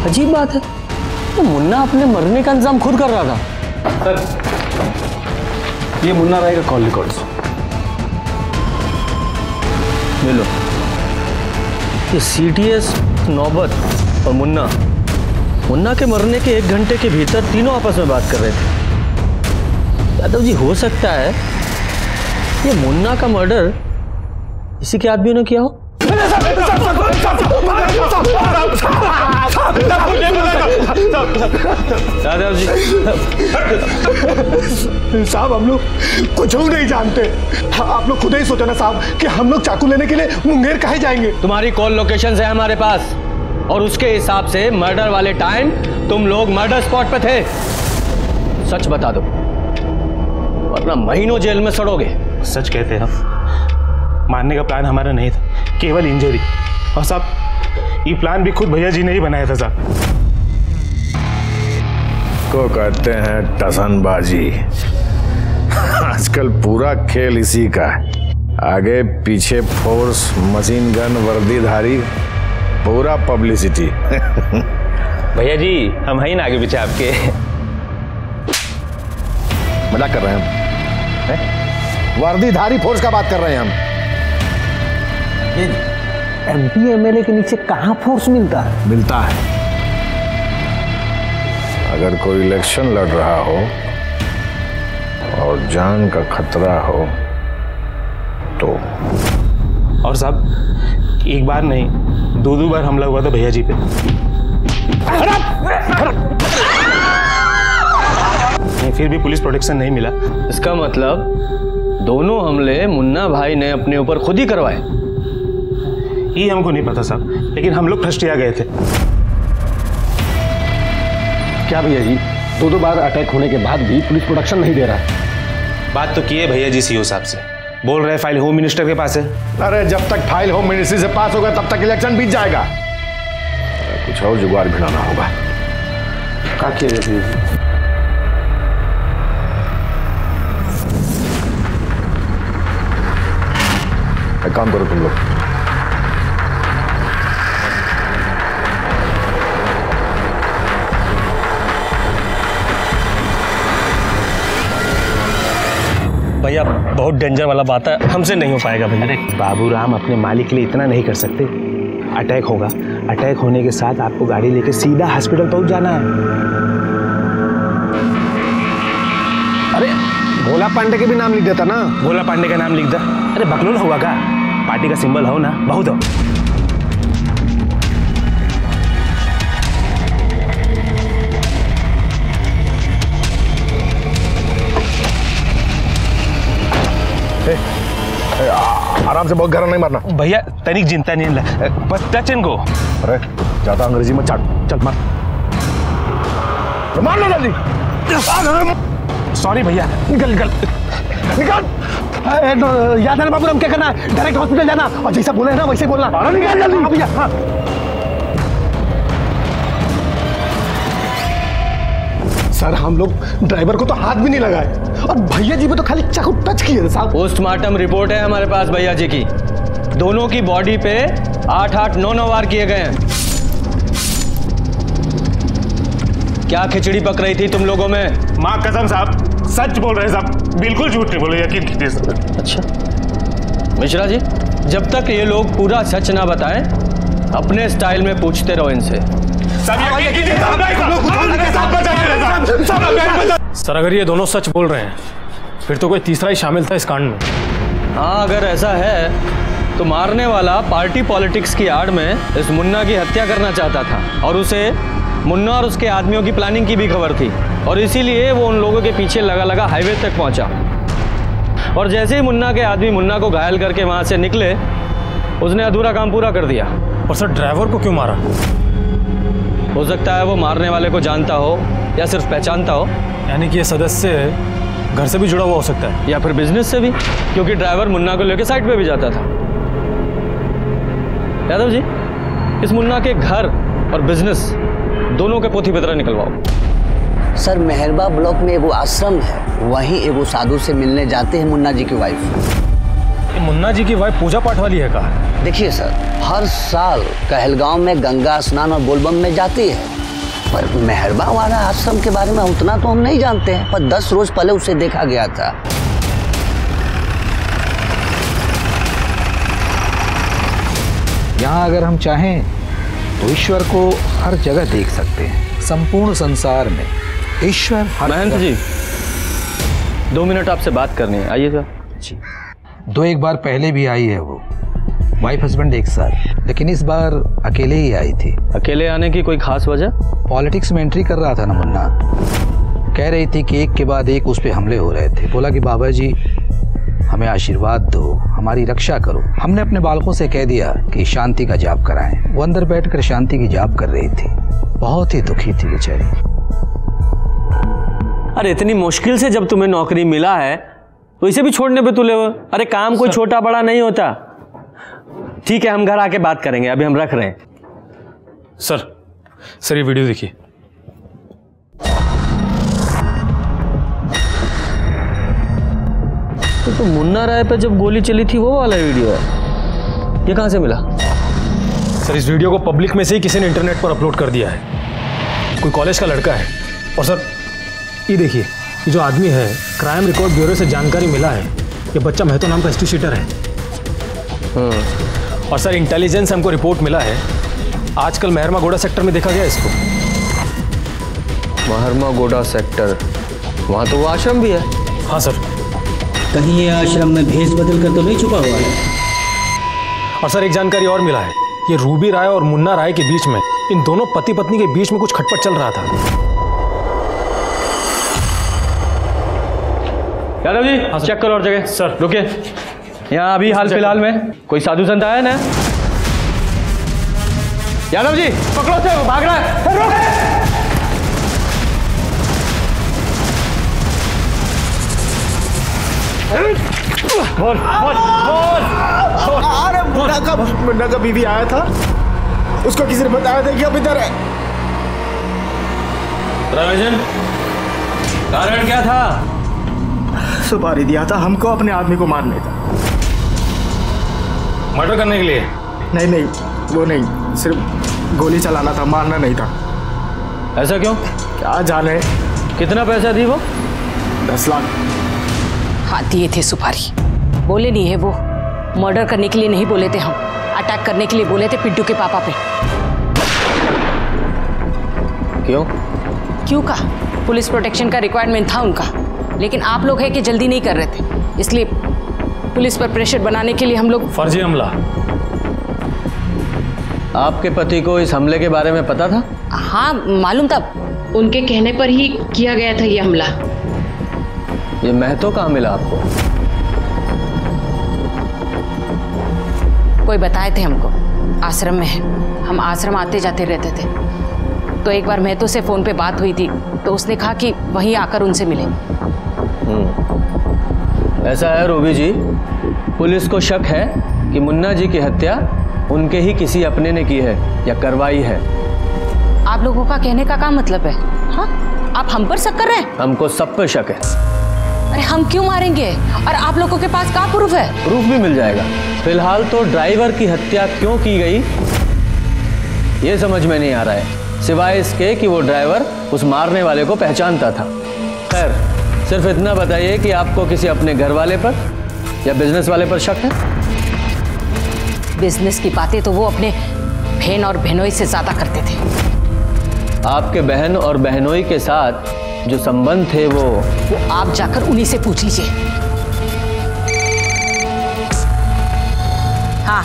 Speaker 4: अजीब बात है, तो मुन्ना अपने मरने का इंतजाम खुद कर रहा था।
Speaker 13: सर ये मुन्ना राय का कॉल रिकॉर्ड्स
Speaker 4: ले लो। ये सीटीएस, नौबत और मुन्ना के मरने के 1 घंटे के भीतर तीनों आपस में बात कर रहे थे। यादव जी, हो सकता है ये मुन्ना का मर्डर इसी के आदमियों ने किया हो। यादव जी
Speaker 12: साहब, हम लोग कुछ नहीं जानते। आप लोग खुद ही सोचो ना साहब कि हम लोग चाकू लेने के लिए मुंगेर काहे जाएंगे।
Speaker 4: तुम्हारी कॉल लोकेशन है हमारे पास और उसके हिसाब से मर्डर वाले टाइम तुम लोग मर्डर स्पॉट पे थे। सच बता दो वरना महीनों जेल में सड़ोगे।
Speaker 13: सच कहते हैं हम, मारने का प्लान हमारा नहीं था, केवल इंजरी। और साहब ये प्लान भी खुद भैया जी ने ही बनाया था साहब।
Speaker 5: को कहते हैं टसनबाजी। आजकल पूरा खेल इसी का है। आगे पीछे फोर्स, मशीन गन, वर्दीधारी, पूरा पब्लिसिटी।
Speaker 14: भैया जी हम हैं ना आगे पीछे आपके।
Speaker 5: मजाक कर रहे हैं हम? वर्दीधारी फोर्स का बात कर रहे हैं हम।
Speaker 7: एमपी एमएलए के नीचे कहां फोर्स मिलता है?
Speaker 5: मिलता है अगर कोई इलेक्शन लड़ रहा हो और जान का खतरा हो तो।
Speaker 13: और साहब एक बार नहीं 2 बार हमला हुआ था भैया जी पे। फिर भी पुलिस प्रोटेक्शन नहीं मिला।
Speaker 4: इसका मतलब दोनों हमले मुन्ना भाई ने अपने ऊपर खुद ही करवाए।
Speaker 13: ये हमको नहीं पता साहब, लेकिन हम लोग फ्रस्ट्रेट गए थे।
Speaker 12: क्या भैया जी, 2 बार अटैक होने के बाद भी पुलिस प्रोटेक्शन नहीं दे रहा है?
Speaker 13: बात तो किए भैया जी सीओ साहब से, बोल रहे फाइल होम मिनिस्टर के पास है।
Speaker 5: अरे जब तक फाइल होम मिनिस्ट्री से पास होगा तब तक इलेक्शन बीत जाएगा। कुछ और जुगाड़ भिड़ाना होगा। एक काम करो तुम लोग,
Speaker 11: भैया बहुत डेंजर वाला बात है, हमसे नहीं हो पाएगा भैया।
Speaker 13: अरे बाबूराम अपने मालिक के लिए इतना नहीं कर सकते। अटैक होगा, अटैक होने के साथ आपको गाड़ी लेके सीधा हॉस्पिटल पहुंच जाना है।
Speaker 12: अरे भोला पांडे के भी नाम लिख देता ना।
Speaker 13: भोला पांडे का नाम लिख दे। अरे बकलोल हुआ का, पार्टी का सिंबल हो ना, बहुत हो।
Speaker 12: आराम से, बहुत गहरा नहीं मारना।
Speaker 13: भैया तनिक चिंता नहीं, बस टच इनको।
Speaker 5: अरे ज्यादा अंग्रेजी में चाट, चल मार, मार लो जल्दी।
Speaker 13: सॉरी भैया,
Speaker 12: निकल निकल निकल। याद है ना बाबू, हम क्या करना है, डायरेक्ट हॉस्पिटल जाना और जैसा बोले ना वैसे बोलना। निकल जल्दी भैया। हाँ सर, हम लोग ड्राइवर को तो हाथ भी नहीं लगाए और भैया जी पे तो खाली चाकू टच किए साहब।
Speaker 4: पोस्टमार्टम रिपोर्ट है हमारे पास भैया जी की, दोनों की बॉडी पे 8-9 वार किए गए हैं। क्या खिचड़ी पक रही थी तुम लोगों में?
Speaker 13: माँ कसम साहब, सच बोल रहे हैं साहब, बिल्कुल झूठ नहीं बोले, यकीन कीजिए सर।
Speaker 4: अच्छा मिश्रा जी, जब तक ये लोग पूरा सच ना बताएं, अपने स्टाइल में पूछते रहो इनसे।
Speaker 9: सर अगर ये दोनों सच बोल रहे हैं फिर तो कोई तीसरा ही शामिल था इस कांड में।
Speaker 4: हाँ अगर ऐसा है तो मारने वाला पार्टी पॉलिटिक्स की आड़ में इस मुन्ना की हत्या करना चाहता था और उसे मुन्ना और उसके आदमियों की प्लानिंग की भी खबर थी और इसीलिए वो उन लोगों के पीछे लगा लगा हाईवे तक पहुंचा और जैसे ही मुन्ना के आदमी मुन्ना को घायल करके वहां से निकले, उसने अधूरा काम पूरा कर दिया।
Speaker 9: और सर ड्राइवर को क्यों मारा?
Speaker 4: हो सकता है वो मारने वाले को जानता हो या सिर्फ पहचानता हो।
Speaker 9: यानी कि ये सदस्य घर से भी जुड़ा हुआ हो सकता है
Speaker 4: या फिर बिजनेस से भी, क्योंकि ड्राइवर मुन्ना को लेकर साइड पे भी जाता था। यादव जी, इस मुन्ना के घर और बिजनेस दोनों के पोथी पत्र निकलवाओ।
Speaker 15: सर मेहरबा ब्लॉक में एगो आश्रम है, वहीं एगो साधु से मिलने जाते हैं मुन्ना जी की वाइफ।
Speaker 9: मुन्ना जी की वाइफ पूजा पाठ वाली है का?
Speaker 15: देखिए सर, हर साल कहलगांव में गंगा स्नान और बोलबम में जाती है, पर मेहरबा वाला आश्रम के बारे में उतना तो हम नहीं जानते हैं, पर 10 रोज पहले उसे देखा गया था।
Speaker 16: यहाँ अगर हम चाहें तो ईश्वर को हर जगह देख सकते हैं, संपूर्ण संसार में ईश्वर हर।
Speaker 4: महंत जी 2 मिनट आपसे बात करनी है, आइएगा जी।
Speaker 16: 2-1 बार पहले भी आई है वो, वाइफ हस्बैंड एक साथ, लेकिन इस बार अकेले ही आई थी।
Speaker 4: अकेले आने की कोई खास वजह?
Speaker 16: पॉलिटिक्स में एंट्री कर रहा था ना मुन्ना, कह रही थी कि एक के बाद एक उस पे हमले हो रहे थे। बोला कि बाबा जी हमें आशीर्वाद दो, हमारी रक्षा करो। हमने अपने बालकों से कह दिया कि शांति का जाप कराएं। वो अंदर बैठकर शांति की जाप कर रही थी, बहुत ही दुखी थी बेचारी।
Speaker 4: अरे इतनी मुश्किल से जब तुम्हें नौकरी मिला है तो इसे भी छोड़ने पे तुले हो? अरे काम कोई छोटा बड़ा नहीं होता। ठीक है, हम घर आके बात करेंगे, अभी हम रख रहे हैं।
Speaker 9: सर ये वीडियो देखिए।
Speaker 4: तो मुन्ना राय पे जब गोली चली थी वो वाला वीडियो है, ये कहां से मिला?
Speaker 9: सर इस वीडियो को पब्लिक में से ही किसी ने इंटरनेट पर अपलोड कर दिया है, कोई कॉलेज का लड़का है। और सर ये देखिए, ये जो आदमी है, क्राइम रिकॉर्ड ब्यूरो से जानकारी मिला है, ये बच्चा महतो नाम का हिस्ट्री शीटर है। और सर इंटेलिजेंस हमको रिपोर्ट मिला है, आजकल मेहरमा गोड़ा सेक्टर में देखा गया इसको।
Speaker 4: मेहरमा गोड़ा सेक्टर, वहाँ तो वो आश्रम भी है।
Speaker 9: हाँ सर।
Speaker 17: कहीं ये आश्रम में भेष बदल कर तो नहीं छुपा हुआ है?
Speaker 9: और सर एक जानकारी और मिला है, ये रूबी राय और मुन्ना राय के बीच में, इन दोनों पति पत्नी के बीच में कुछ खटपट चल रहा था।
Speaker 4: यादव जी हाँ चेक करो और जगह।
Speaker 9: सर
Speaker 4: रुके, यहाँ अभी हाल फिलहाल में कोई साधु संत आया ना? यादव जी पकड़ो से, वो भाग रहा है।
Speaker 12: बोल बोल बोल। अरे मुन्ना का बीवी आया था, उसको किसी ने बताया था कि अब इधर है।
Speaker 4: रविजन, कारण क्या था?
Speaker 12: सुपारी दिया था हमको अपने आदमी को मारने का।
Speaker 9: मर्डर करने के लिए?
Speaker 12: नहीं नहीं, वो नहीं, सिर्फ गोली चलाना था, मारना नहीं था।
Speaker 4: ऐसा क्यों?
Speaker 12: क्या जाने।
Speaker 4: कितना पैसा दी वो?
Speaker 12: 10 लाख।
Speaker 2: हाँ दिए थे सुपारी। बोले नहीं है वो, मर्डर करने के लिए नहीं बोले थे हम, अटैक करने के लिए बोले थे पिड्डू के पापा पे।
Speaker 4: क्यों?
Speaker 2: क्यों का? पुलिस प्रोटेक्शन का रिक्वायरमेंट था उनका, लेकिन आप लोग है कि जल्दी नहीं कर रहे थे, इसलिए पुलिस पर प्रेशर बनाने के लिए हम लोग।
Speaker 9: फर्जी हमला।
Speaker 4: आपके पति को इस हमले के बारे में पता था?
Speaker 2: हाँ मालूम था,
Speaker 18: उनके कहने पर ही किया गया था ये हमला।
Speaker 4: ये महतो कहाँ मिला आपको?
Speaker 2: कोई बताए थे हमको, आश्रम में है। हम आश्रम आते जाते रहते थे। तो एक बार महतो से फ़ोन पे बात हुई थी, तो उसने कहा कि वहीं आकर उनसे मिले।
Speaker 4: ऐसा है रोबी जी, पुलिस को शक है कि मुन्ना जी की हत्या उनके ही किसी अपने ने की है या करवाई है।
Speaker 2: आप लोगों का कहने का क्या मतलब है? हाँ, आप हम पर शक कर रहे हैं?
Speaker 4: हमको सब पर शक है।
Speaker 2: अरे हम क्यों मारेंगे? और आप लोगों के पास क्या प्रूफ है?
Speaker 4: प्रूफ भी मिल जाएगा। फिलहाल तो ड्राइवर की हत्या क्यों की गई ये समझ में नहीं आ रहा है, सिवाय इसके कि वो ड्राइवर उस मारने वाले को पहचानता था। खैर, सिर्फ इतना बताइए कि आपको किसी अपने घर वाले पर या बिजनेस वाले पर शक है?
Speaker 2: बिजनेस की बातें तो वो अपने बहन और बहनोई से ज्यादा करते थे।
Speaker 4: आपके बहन और बहनोई के साथ जो संबंध थे वो
Speaker 2: आप जाकर उन्हीं से पूछ लीजिए। हाँ,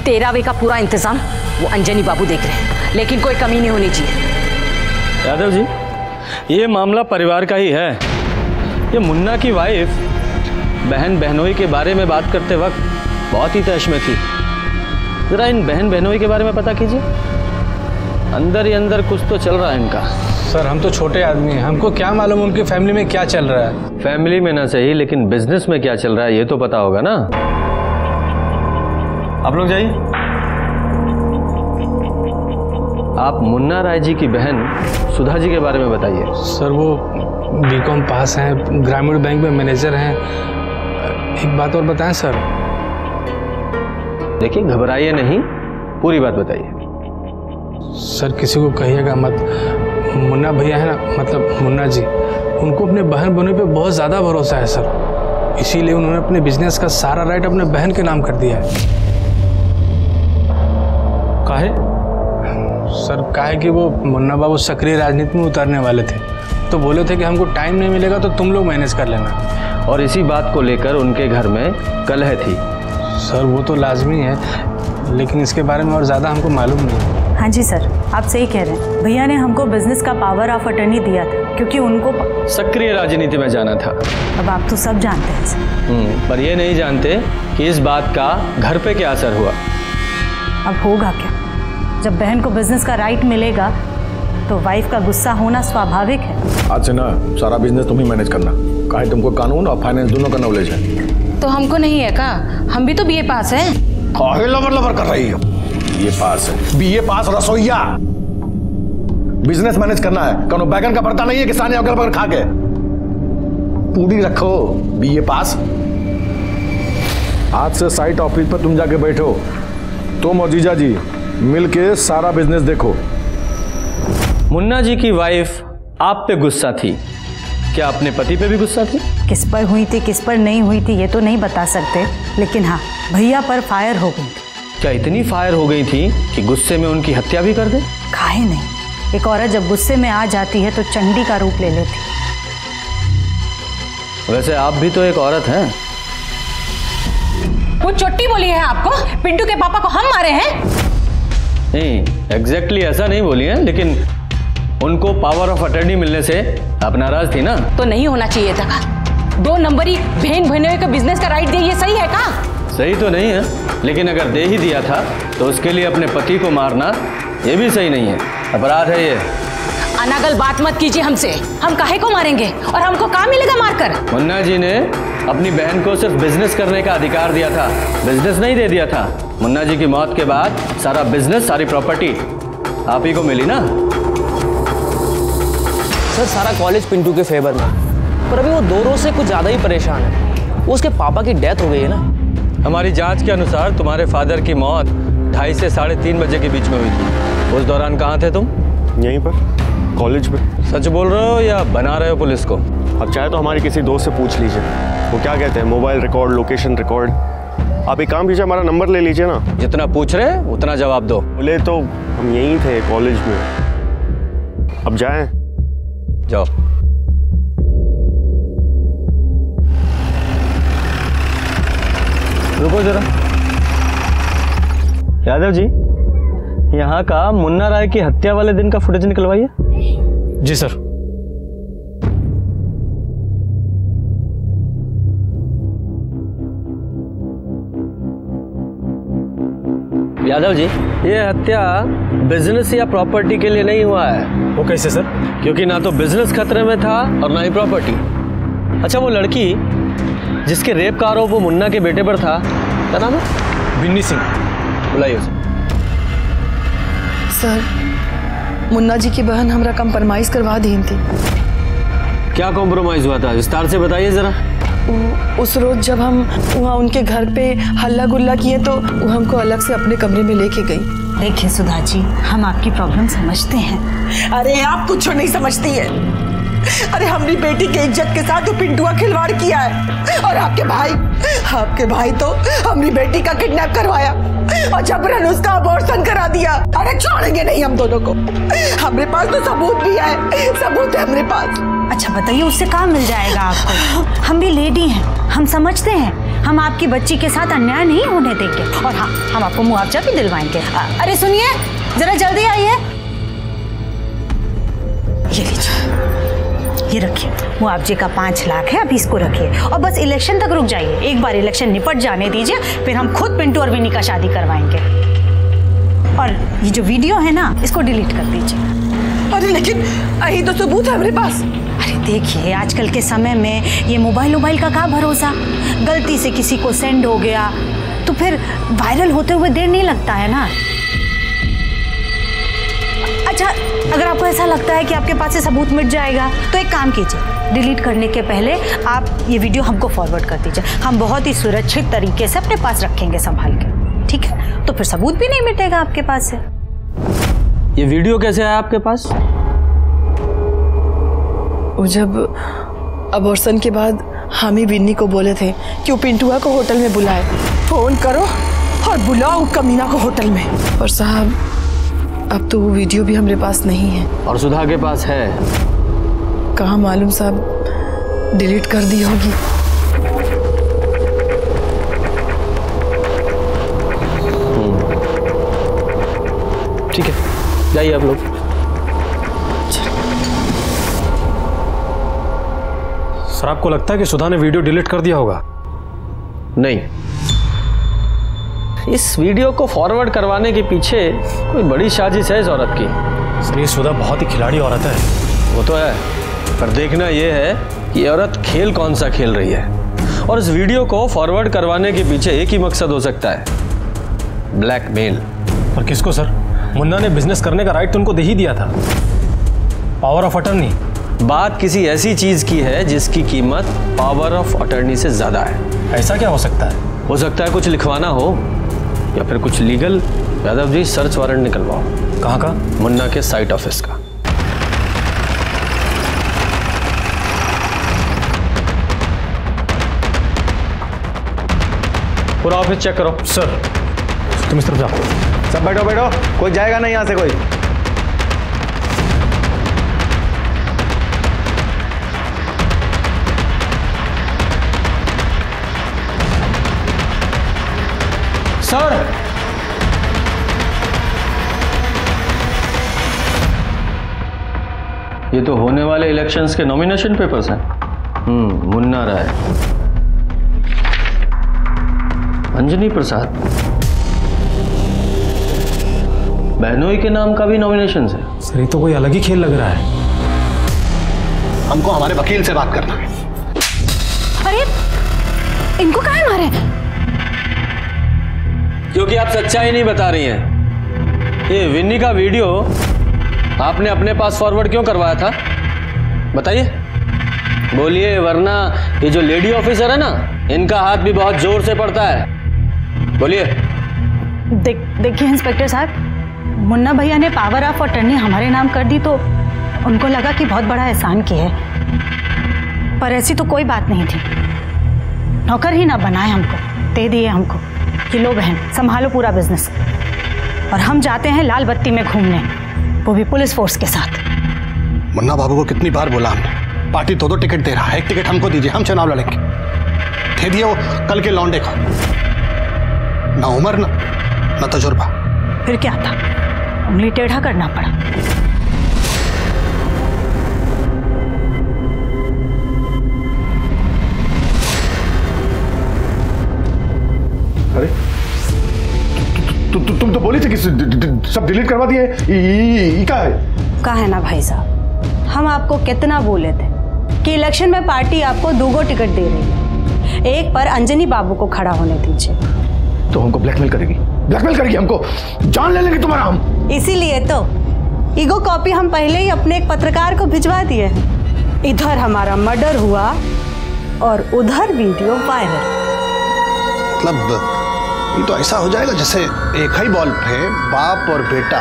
Speaker 2: 13वें का पूरा इंतजाम वो अंजनी बाबू देख रहे हैं, लेकिन कोई कमी नहीं होनी चाहिए।
Speaker 9: यादव जी, ये मामला परिवार का ही है। ये मुन्ना की वाइफ
Speaker 4: बहन बहनोई के बारे में बात करते वक्त बहुत ही तैश में थी। जरा इन बहन बहनोई के बारे में पता कीजिए। अंदर ही अंदर कुछ तो चल रहा है इनका।
Speaker 16: सर, हम तो छोटे आदमी हैं, हमको क्या मालूम उनकी फैमिली में क्या चल रहा है।
Speaker 4: फैमिली में ना सही, लेकिन बिजनेस में क्या चल रहा है ये तो पता होगा ना। आप लोग जाइए। आप मुन्ना राय जी की बहन सुधा जी के बारे में बताइए।
Speaker 16: सर, वो बीकॉम पास हैं, ग्रामीण बैंक में मैनेजर हैं। एक बात और बताएं सर।
Speaker 4: देखिए, घबराइए नहीं, पूरी बात बताइए।
Speaker 16: सर, किसी को कहिएगा मत। मुन्ना भैया है ना, मतलब मुन्ना जी, उनको अपने बहन बहनों पे बहुत ज़्यादा भरोसा है सर। इसीलिए उन्होंने अपने बिजनेस का सारा राइट अपने बहन के नाम कर दिया है।
Speaker 9: काहे?
Speaker 16: सर, काहे कि वो मुन्ना बाबू सक्रिय राजनीति में उतरने वाले थे, तो बोले थे कि हमको टाइम नहीं मिलेगा तो तुम लोग मैनेज कर लेना।
Speaker 4: और इसी बात को लेकर उनके घर में कलह थी।
Speaker 16: सर, वो तो लाजमी है, लेकिन इसके बारे में और ज़्यादा हमको मालूम नहीं।
Speaker 19: हाँ जी सर, आप सही कह रहे हैं। भैया ने हमको बिजनेस का पावर ऑफ अटर्नी दिया था, क्योंकि उनको
Speaker 4: सक्रिय राजनीति में जाना था।
Speaker 19: अब आप तो सब जानते हैं सर।
Speaker 4: पर ये नहीं जानते कि इस बात का घर पे क्या असर हुआ।
Speaker 19: अब होगा क्या? जब बहन को बिजनेस का राइट मिलेगा तो वाइफ का गुस्सा होना स्वाभाविक है।
Speaker 5: आज से ना सारा बिजनेस तुम ही मैनेज करना। काहे तुमको कानून और फाइनेंस दोनों का नॉलेज है।
Speaker 2: तो हमको नहीं है का? हम भी तो बीए पास हैं।
Speaker 5: काहे लबर लबर कर रही हो? बीए पास है, बीए पास रसोईया। बिजनेस मैनेज करना है, कौनो बैगन का भरता नहीं है किसान अगल बगल खा के। पूरी रखो, बीए पास। आज से साइट ऑफिस पर तुम जाके बैठो, तुम और जीजा जी मिलके सारा बिजनेस देखो।
Speaker 4: मुन्ना जी की वाइफ आप पे गुस्सा थी, क्या अपने पति पे भी गुस्सा थी?
Speaker 19: किस पर हुई थी, किस पर नहीं हुई थी ये तो नहीं बता सकते, लेकिन हाँ, भैया पर फायर हो गई।
Speaker 4: क्या इतनी फायर हो गई थी कि गुस्से में उनकी हत्या भी कर दे?
Speaker 19: काहे नहीं, एक औरत जब गुस्से में आ जाती है तो चंडी का रूप ले लेती।
Speaker 4: वैसे आप भी तो एक औरत हैं।
Speaker 2: वो चोटी बोली है आपको? पिंटू के पापा को हम मारे हैं?
Speaker 4: नहीं, एग्जैक्टली ऐसा नहीं बोली है, लेकिन उनको पावर ऑफ अटर्नी मिलने से आप नाराज थी ना?
Speaker 2: तो नहीं होना चाहिए था का? 2 नंबरी बहन बहनोई को बिजनेस का राइट दिया, ये सही है का?
Speaker 4: सही तो नहीं है, लेकिन अगर दे ही दिया था तो उसके लिए अपने पति को मारना ये भी सही नहीं है, अपराध है ये।
Speaker 2: अनागल बात मत कीजिए हमसे। हम काहे को मारेंगे और हमको क्या मिलेगा मारकर?
Speaker 4: मुन्ना जी ने अपनी बहन को सिर्फ बिजनेस करने का अधिकार दिया था, बिजनेस नहीं दे दिया था। मुन्ना जी की मौत के बाद सारा बिजनेस, सारी प्रॉपर्टी आप ही को मिली ना?
Speaker 11: सर, सारा कॉलेज पिंटू के फेवर में, पर अभी वो 2 रोज से कुछ ज्यादा ही परेशान है। वो उसके पापा की डेथ हो गई है ना।
Speaker 4: हमारी जांच के अनुसार तुम्हारे फादर की मौत 2:30 से 3:30 बजे के बीच में हुई थी। उस दौरान कहाँ थे तुम?
Speaker 13: यहीं पर, कॉलेज में।
Speaker 4: सच बोल रहे हो या बना रहे हो पुलिस को?
Speaker 13: अब चाहे तो हमारे किसी दोस्त से पूछ लीजिए, वो क्या कहते हैं, मोबाइल रिकॉर्ड, लोकेशन रिकॉर्ड। आप एक काम कीजिए, हमारा नंबर ले लीजिए ना।
Speaker 4: जितना पूछ रहे उतना जवाब दो।
Speaker 13: बोले तो हम यहीं थे कॉलेज में। अब जाएं?
Speaker 4: जाओ। रुको जरा। यादव जी, यहाँ का मुन्ना राय की हत्या वाले दिन का फुटेज निकलवाइए।
Speaker 9: जी सर।
Speaker 4: यादव जी, ये हत्या बिजनेस या प्रॉपर्टी के लिए नहीं हुआ है।
Speaker 9: वो कैसे सर?
Speaker 4: क्योंकि ना तो बिजनेस खतरे में था और ना ही प्रॉपर्टी। अच्छा, वो लड़की जिसके रेप का आरोप वो मुन्ना के बेटे पर था, क्या नाम है?
Speaker 9: बिन्नी सिंह।
Speaker 4: बुलाइए उसे।
Speaker 10: सर, मुन्ना जी की बहन हमरा कंप्रोमाइज करवा दी थी।
Speaker 4: क्या कॉम्प्रोमाइज हुआ था? विस्तार से बताइए जरा।
Speaker 10: उस रोज जब हम वहाँ उनके घर पे हल्ला गुल्ला किए तो वो हमको अलग से अपने कमरे में लेके गई।
Speaker 19: देखिए सुधा जी, हम आपकी प्रॉब्लम समझते हैं।
Speaker 1: अरे आप कुछ नहीं समझती है। अरे हमारी बेटी के इज्जत के साथ तो पिंटुआ खिलवाड़ किया है, और आपके भाई तो हमारी बेटी का किडनैप करवाया और जबरन उसका अबॉर्शन करा दिया। अरे छोड़ेंगे नहीं हम दोनों को। हमारे पास तो सबूत भी है, सबूत है हमारे पास।
Speaker 19: अच्छा बताइए, उससे काम मिल जाएगा आपको? हम भी लेडी हैं, हम समझते हैं। हम आपकी बच्ची के साथ अन्याय नहीं होने देंगे, और हाँ, हम आपको मुआवजा भी दिलवाएंगे। अरे सुनिए, जरा जल्दी आइए। ये लीजिए, ये रखिए, मुआवजे का 5 लाख है, अभी इसको रखिए और बस इलेक्शन तक रुक जाइए। एक बार इलेक्शन निपट जाने दीजिए, फिर हम खुद पिंटू और विनी का शादी करवाएंगे। और ये जो वीडियो है ना, इसको डिलीट कर दीजिए।
Speaker 1: अरे लेकिन यही तो सबूत है हमारे पास।
Speaker 19: अरे देखिए, आजकल के समय में ये मोबाइल का क्या भरोसा, गलती से किसी को सेंड हो गया तो फिर वायरल होते हुए देर नहीं लगता है ना। अच्छा, अगर आपको ऐसा लगता है कि आपके पास से सबूत मिट जाएगा तो एक काम कीजिए, डिलीट करने के पहले आप ये वीडियो हमको फॉरवर्ड कर दीजिए। हम बहुत ही सुरक्षित तरीके से अपने पास रखेंगे संभाल के, ठीक है? तो फिर सबूत भी नहीं मिटेगा आपके पास से।
Speaker 4: ये वीडियो कैसे आया आपके पास?
Speaker 10: वो जब अबॉर्शन के बाद हम ही विन्नी को बोले थे कि वो पिंटुआ को होटल में बुलाए।
Speaker 1: फोन करो और बुलाओ कमीना को होटल में।
Speaker 10: और साहब, अब तो वो वीडियो भी हमारे पास नहीं है।
Speaker 4: और सुधा के पास है?
Speaker 10: कहाँ मालूम साहब, डिलीट कर दी होगी।
Speaker 4: ठीक है, जाइए आप लोग।
Speaker 9: सर, आपको लगता है कि सुधा ने वीडियो डिलीट कर दिया होगा?
Speaker 4: नहीं, इस वीडियो को फॉरवर्ड करवाने के पीछे कोई बड़ी साजिश है इस औरत की।
Speaker 9: सर, ये सुधा बहुत ही खिलाड़ी औरत है।
Speaker 4: वो तो है, पर देखना ये है कि ये औरत खेल कौन सा खेल रही है। और इस वीडियो को फॉरवर्ड करवाने के पीछे एक ही मकसद हो सकता है, ब्लैकमेल।
Speaker 9: और किसको सर? मुन्ना ने बिजनेस करने का राइट तो उनको दे ही दिया था, पावर ऑफ अटर्नी।
Speaker 4: बात किसी ऐसी चीज की है जिसकी कीमत पावर ऑफ अटर्नी से ज्यादा है।
Speaker 9: ऐसा क्या हो सकता है?
Speaker 4: हो सकता है कुछ लिखवाना हो या फिर कुछ legal. Yadav ji, search warrant निकलवाओ।
Speaker 9: कहाँ का?
Speaker 4: मुन्ना के साइट ऑफिस का।
Speaker 9: पूरा ऑफिस चेक करो। सर, तुम इस तरफ जाओ।
Speaker 8: सब बैठो बैठो, कोई जाएगा नहीं यहां से कोई।
Speaker 9: सर,
Speaker 4: ये तो होने वाले इलेक्शंस के नॉमिनेशन पेपर्स हैं। मुन्ना राय, अंजनी प्रसाद, बहनोई के नाम का भी नॉमिनेशन है।
Speaker 9: सर, ये तो कोई अलग ही खेल लग रहा है।
Speaker 8: हमको हमारे वकील से बात करना है।
Speaker 19: अरे इनको काहे मारे?
Speaker 4: क्योंकि आप सच्चाई नहीं बता रही हैं। ये विन्नी का वीडियो आपने अपने पास फॉरवर्ड क्यों करवाया था? बताइए, बोलिए, वरना ये जो लेडी ऑफिसर है ना, इनका हाथ भी बहुत जोर से पड़ता है। बोलिए।
Speaker 19: देखिए इंस्पेक्टर साहब, मुन्ना भैया ने पावर ऑफ अटर्नी हमारे नाम कर दी तो उनको लगा कि बहुत बड़ा एहसान किया है, पर ऐसी तो कोई बात नहीं थी। नौकर ही ना बनाए हमको, दे दिए हमको कि लो बहन संभालो पूरा बिजनेस, और हम जाते हैं लाल बत्ती में घूमने, वो भी पुलिस फोर्स के साथ।
Speaker 8: मुन्ना बाबू को कितनी बार बोला हमने, पार्टी 2-2 टिकट दे रहा है, एक टिकट हमको दीजिए, हम चुनाव लड़ेंगे। दे दिए वो कल के लौंडे को। ना उम्र ना तजुर्बा।
Speaker 19: फिर क्या था, उंगली टेढ़ा करना पड़ा।
Speaker 5: अरे तुम तो सब डिलीट करवा दिए। क्या है?
Speaker 19: कहा है ना भाई साहब, हम आपको कितना बोले थे कि इलेक्शन में पार्टी आपको 2 टिकट दे रही है, एक पर अंजनी बाबू को खड़ा होने दीजिए।
Speaker 5: तो हमको ब्लैकमेल करेगी, ब्लैकमेल करेगी हमको, जान ले लेंगे तुम्हारा हम।
Speaker 19: इसीलिए तो ईगो कॉपी हम पहले ही अपने एक पत्रकार को भिजवा दिए हैं। इधर हमारा मर्डर हुआ और उधर वीडियो वायरल।
Speaker 8: मतलब ये तो ऐसा हो जाएगा जैसे एक ही बॉल पे बाप और बेटा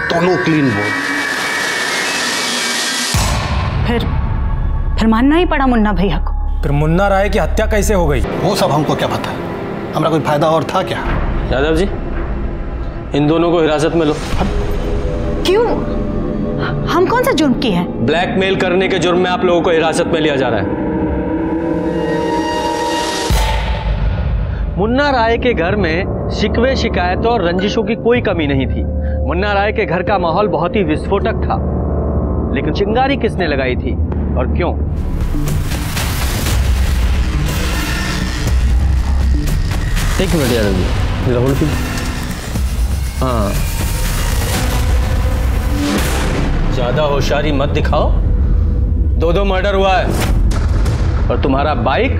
Speaker 8: दोनों क्लीन बोल।
Speaker 19: फिर मानना ही पड़ा मुन्ना भैया को।
Speaker 9: फिर मुन्ना राय की हत्या कैसे हो गई?
Speaker 8: वो सब हमको क्या पता, हमारा कोई फायदा और था क्या?
Speaker 11: यादव जी, इन दोनों को हिरासत में लो।
Speaker 19: क्यों? हम कौन सा जुर्म किए हैं?
Speaker 11: ब्लैकमेल करने के जुर्म में आप लोगों को हिरासत में लिया जा रहा है।
Speaker 4: मुन्ना राय के घर में शिकवे शिकायतों और रंजिशों की कोई कमी नहीं थी। मुन्ना राय के घर का माहौल बहुत ही विस्फोटक था, लेकिन चिंगारी किसने लगाई थी और क्यों?
Speaker 11: एक मिनट यादव जी, राहुल की। हाँ, ज्यादा होशियारी मत दिखाओ।
Speaker 4: 2 मर्डर हुआ है और तुम्हारा बाइक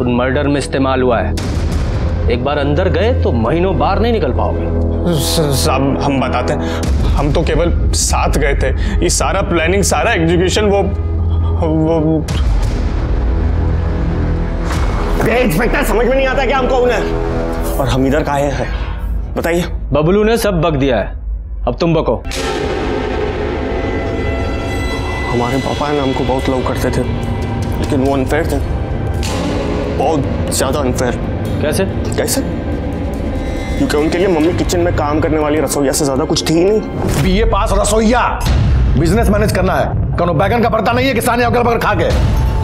Speaker 4: उन मर्डर में इस्तेमाल हुआ है। एक बार अंदर गए तो महीनों बाहर नहीं निकल पाओगे।
Speaker 13: साहब हम बताते हैं, हम तो केवल साथ गए थे। ये सारा प्लानिंग, सारा एग्जीक्यूशन वो इंस्पेक्टर समझ में नहीं आता कि हम कौन है और हम इधर काहे हैं, बताइए।
Speaker 4: बबलू ने सब बक दिया है, अब तुम बको।
Speaker 13: हमारे पापा है ना हमको बहुत लव करते थे, लेकिन वो अनफेयर थे, बहुत ज्यादा अनफेयर।
Speaker 4: कैसे?
Speaker 13: कैसे? क्योंकि उनके लिए मम्मी किचन में काम करने वाली रसोइया से ज्यादा कुछ थी ही नहीं।
Speaker 5: बीए पास रसोइया, बिजनेस मैनेज करना है, कौन बैगन का भरता नहीं है कि साने अगल बगल खा के।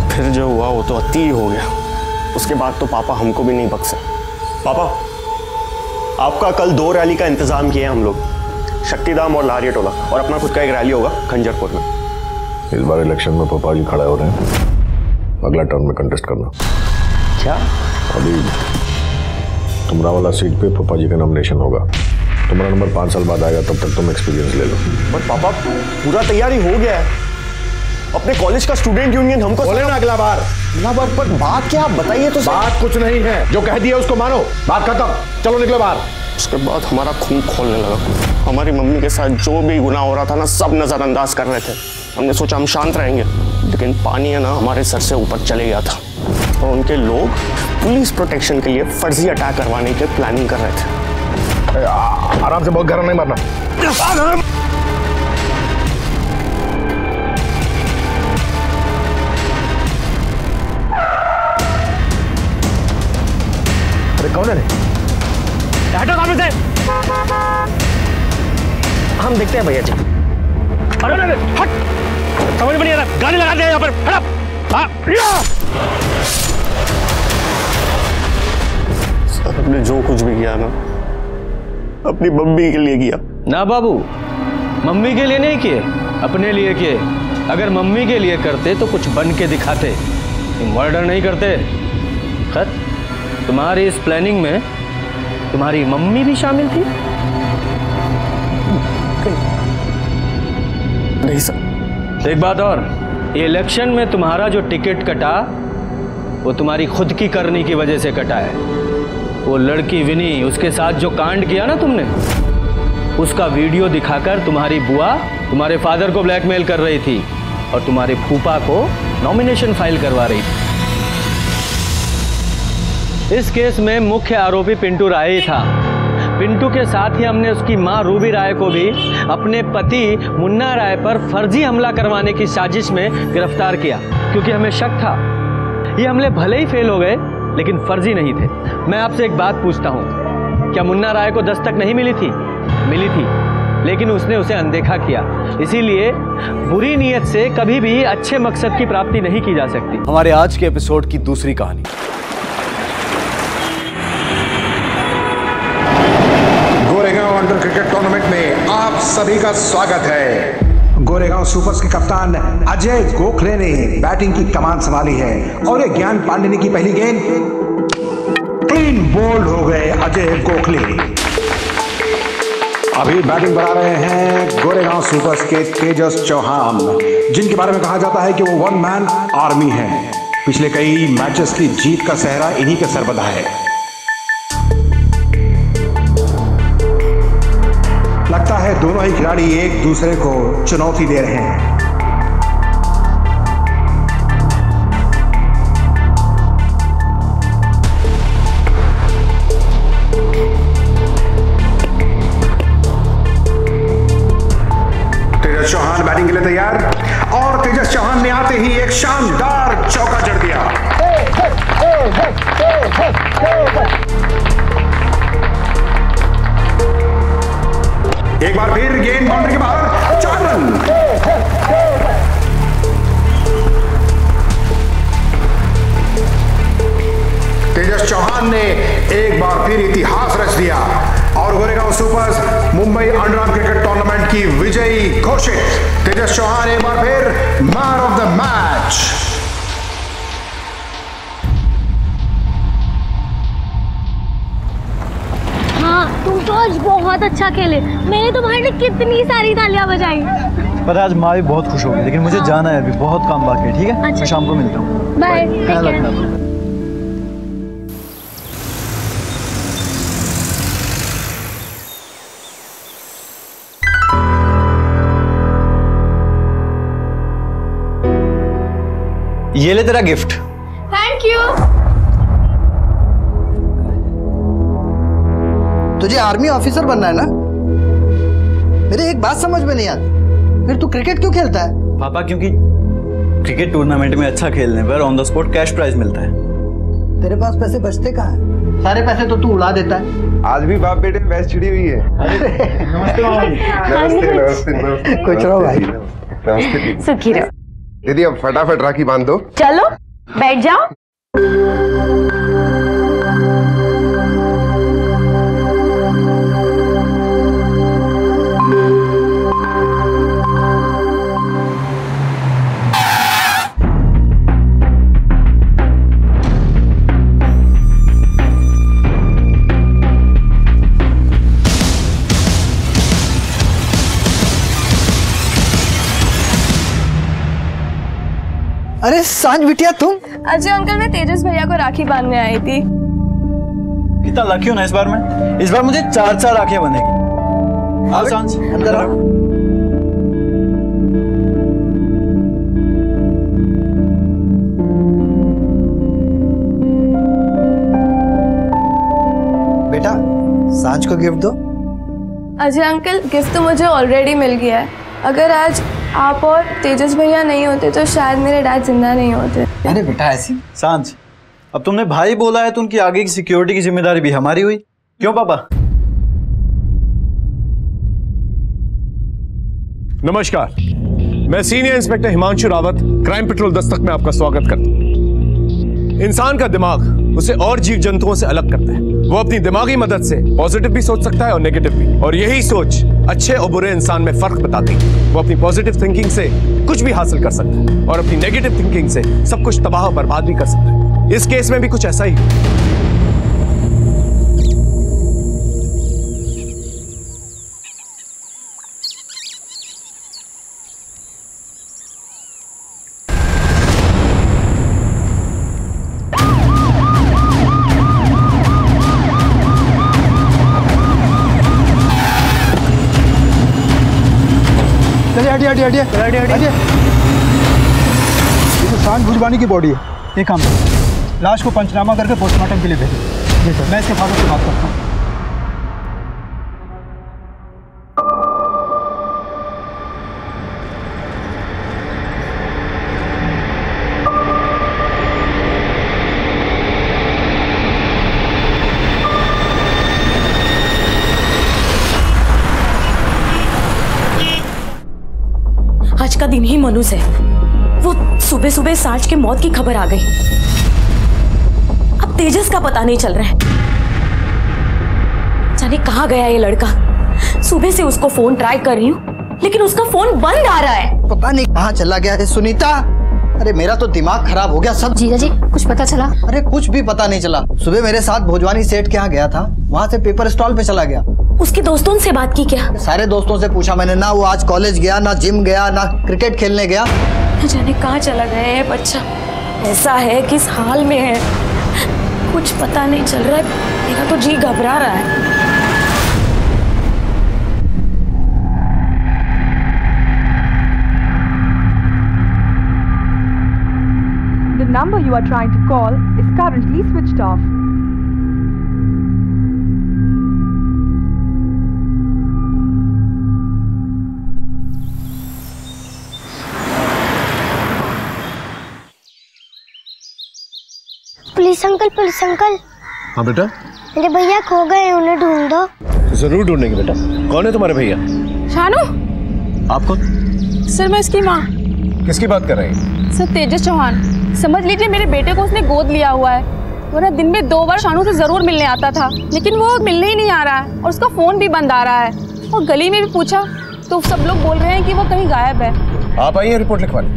Speaker 13: फिर जो हुआ वो तो अति हो गया। उसके बाद तो पापा हमको भी नहीं बख्शे। पापा, आपका कल 2 रैली का इंतजाम किया हम लोग, शक्तिधाम और लारिया टोला, और अपना खुद का एक रैली होगा खंजरपुर में।
Speaker 5: इस बार इलेक्शन में पापा जी खड़े हो रहे हैं, अगला टर्म में कंटेस्ट करना।
Speaker 4: क्या?
Speaker 5: अभी तुमरा वाला सीट पे पापा जी का नॉमिनेशन होगा। तुम्हारा नंबर 5 साल बाद आएगा, तब तक तुम एक्सपीरियंस ले लो।
Speaker 13: बट पापा पूरा तैयारी हो गया है, अपने कॉलेज का स्टूडेंट यूनियन हमको
Speaker 5: बोले ना अगला बार।
Speaker 13: पर बात क्या, आप बताइए तो।
Speaker 5: बात कुछ नहीं है, जो कह दिया उसको मानो, बात खत्म, चलो निकलो बाहर।
Speaker 13: उसके बाद हमारा खून खोलने लगा। हमारी मम्मी के साथ जो भी गुनाह हो रहा था ना, सब नजरअंदाज कर रहे थे। हमने सोचा हम शांत रहेंगे, लेकिन पानी है ना हमारे सर से ऊपर चले गया था और उनके लोग पुलिस प्रोटेक्शन के लिए फर्जी अटैक करवाने की प्लानिंग कर रहे थे।
Speaker 5: आराम से, बहुत गरम नहीं मारना। अरे कौन है?
Speaker 11: हटो सामने से। हम देखते हैं भैया जी। अरे हट, समझ में नहीं आ रहा, गाड़ी लगा दिया यहाँ पर।
Speaker 13: सर हमने जो कुछ भी किया ना, अपनी मम्मी के लिए किया।
Speaker 4: ना बाबू, मम्मी के लिए नहीं किए, अपने लिए किए। अगर मम्मी के लिए करते तो कुछ बन के दिखाते, मर्डर नहीं करते। खैर, तुम्हारी इस प्लानिंग में तुम्हारी मम्मी भी शामिल थी?
Speaker 13: नहीं सर।
Speaker 4: एक बात और, ये इलेक्शन में तुम्हारा जो टिकट कटा वो तुम्हारी खुद की करनी की वजह से कटा है। वो लड़की विनी, उसके साथ जो कांड किया ना तुमने, उसका वीडियो दिखाकर तुम्हारी बुआ तुम्हारे फादर को ब्लैकमेल कर रही थी और तुम्हारे फूफा को नॉमिनेशन फाइल करवा रही थी। इस केस में मुख्य आरोपी पिंटू राय ही था। पिंटू के साथ ही हमने उसकी मां रूबी राय को भी अपने पति मुन्ना राय पर फर्जी हमला करवाने की साजिश में गिरफ्तार किया, क्योंकि हमें शक था ये हमले भले ही फेल हो गए लेकिन फर्जी नहीं थे। मैं आपसे एक बात पूछता हूँ, क्या मुन्ना राय को दस्तक नहीं मिली थी? मिली थी, लेकिन उसने उसे अनदेखा किया। इसीलिए बुरी नीयत से कभी भी अच्छे मकसद की प्राप्ति नहीं की जा सकती।
Speaker 20: हमारे आज के एपिसोड की दूसरी कहानी।
Speaker 7: गोरेगांव अंडर क्रिकेट टूर्नामेंट में आप सभी का स्वागत है। गोरेगांव सुपर्स के कप्तान अजय गोखले ने बैटिंग की कमान संभाली है और ये ज्ञान पांडे ने की पहली गेंद क्लीन बोल्ड हो गए अजय गोखले।
Speaker 21: अभी बैटिंग बना रहे हैं गोरेगांव सुपर्स के तेजस चौहान, जिनके बारे में कहा जाता है कि वो वन मैन आर्मी है। पिछले कई मैचेस की जीत का सेहरा इन्हीं के सरबदा है। लगता है दोनों ही खिलाड़ी एक दूसरे को चुनौती दे रहे हैं। तेजस चौहान बैटिंग के लिए तैयार और तेजस चौहान ने आते ही एक शानदार चौका जड़ दिया। एक बार फिर गेंद बाउंड्री के बाहर, 4 रन। तेजस चौहान ने एक बार फिर इतिहास रच दिया और Goregaon supers Mumbai underarm cricket tournament की विजयी घोषित। तेजस चौहान एक बार फिर मैन ऑफ द मैच।
Speaker 22: हाँ, तुम तो आज बहुत अच्छा खेले। मैंने तुम्हारे लिए कितनी सारी तालियां बजाई।
Speaker 23: पर आज माँ भी बहुत खुश होगी, लेकिन मुझे जाना है, अभी बहुत काम बाकी है। ठीक है, मैं शाम को मिलता हूँ।
Speaker 22: बाय।
Speaker 23: ख्याल रखना। ये ले तेरा गिफ्ट।
Speaker 22: Thank you.
Speaker 24: तुझे आर्मी ऑफिसर बनना है ना? मेरे एक बात समझ में नहीं आती, फिर तू क्रिकेट क्यों खेलता है?
Speaker 23: पापा, क्योंकि क्रिकेट टूर्नामेंट में अच्छा खेलने पर on the spot cash prize मिलता है।
Speaker 24: तेरे पास पैसे बचते कहाँ हैं? सारे पैसे तो तू उड़ा देता है।
Speaker 25: आज भी बाप बेटे में भैंस छिड़ी हुई है।
Speaker 23: नमस्ते
Speaker 25: नमस्ते नमस्ते नमस्ते।
Speaker 24: कुछ रहो भाई।
Speaker 25: नमस्ते
Speaker 22: सुखी रहो।
Speaker 25: दीदी अब फटाफट राखी बांध दो।
Speaker 22: चलो बैठ जाओ।
Speaker 24: अरे सांझ बिटिया तुम?
Speaker 3: अजय अंकल, मैं तेजस भैया को राखी बांधने आई थी।
Speaker 23: कितना लकी हो ना इस बार में। इस बार मुझे 4 राखियां बंधेगी। आओ सांझ, अंदर आओ।
Speaker 24: बेटा सांझ को गिफ्ट दो।
Speaker 3: अजय अंकल, गिफ्ट तो मुझे ऑलरेडी मिल गया है। अगर आज आप और तेजस भैया नहीं होते तो शायद मेरे डैड जिंदा नहीं होते।
Speaker 24: अरे बेटा ऐसी।
Speaker 23: सांझ, अब तुमने भाई बोला है तो उनकी आगे की सिक्योरिटी की जिम्मेदारी भी हमारी हुई। क्यों पापा?
Speaker 26: नमस्कार, मैं senior inspector Himanshu Rawat, crime Patrol Dastak में आपका स्वागत करता हूं। इंसान का दिमाग उसे और जीव जंतुओं से अलग करता है। वो अपनी दिमागी मदद से पॉजिटिव भी सोच सकता है और नेगेटिव भी, और यही सोच अच्छे और बुरे इंसान में फर्क बताती है। वो अपनी पॉजिटिव थिंकिंग से कुछ भी हासिल कर सकता है और अपनी नेगेटिव थिंकिंग से सब कुछ तबाह और बर्बाद भी कर सकता है। इस केस में भी कुछ ऐसा ही।
Speaker 24: हटिए।
Speaker 23: ये तो सांझ भुजबानी की बॉडी है। एक काम करो, लाश को पंचनामा करके पोस्टमार्टम के लिए भेजो। जी सर, मैं इसके फादर से बात करता हूँ।
Speaker 22: आज का दिन ही मनुज है। वो सुबह सुबह सांझ के मौत की खबर आ गई। अब तेजस का पता नहीं चल रहा है। जाने कहाँ गया ये लड़का। सुबह से उसको फोन ट्राई कर रही हूँ लेकिन उसका फोन बंद आ रहा है।
Speaker 24: पता नहीं कहाँ चला गया है। सुनीता, अरे मेरा तो दिमाग खराब हो गया सब।
Speaker 22: जीजा जी, कुछ पता चला?
Speaker 24: अरे कुछ भी पता नहीं चला। सुबह मेरे साथ भोजवानी सेठ के यहाँ गया था, वहाँ से पेपर स्टॉल पे चला गया।
Speaker 22: उसके दोस्तों से बात की क्या?
Speaker 24: सारे दोस्तों से पूछा मैंने, ना वो आज कॉलेज गया, ना जिम गया, ना क्रिकेट खेलने गया।
Speaker 22: न जाने कहाँ चला गया है बच्चा, ऐसा है किस हाल में है कुछ पता नहीं चल रहा है। मेरा तो जी घबरा रहा है।
Speaker 6: The number you are trying to call is currently switched off.
Speaker 12: Police uncle.
Speaker 26: हाँ बेटा।
Speaker 12: मेरे भैया खो गए, उन्हें ढूंढ दो।
Speaker 26: जरूर ढूंढेंगे बेटा। कौन है तुम्हारे भैया?
Speaker 6: शानू।
Speaker 26: आप कौन?
Speaker 6: सर मैं इसकी माँ।
Speaker 26: किसकी बात कर रहे हैं?
Speaker 6: सर तेजस चौहान, समझ लीजिए मेरे बेटे को उसने गोद लिया हुआ है। वो ना दिन में 2 बार शानू से जरूर मिलने आता था, लेकिन वो मिलने ही नहीं आ रहा है और उसका फोन भी बंद आ रहा है। और गली में भी पूछा तो सब लोग बोल रहे हैं कि वो कहीं गायब है।
Speaker 26: आप आइए रिपोर्ट लिखवाने।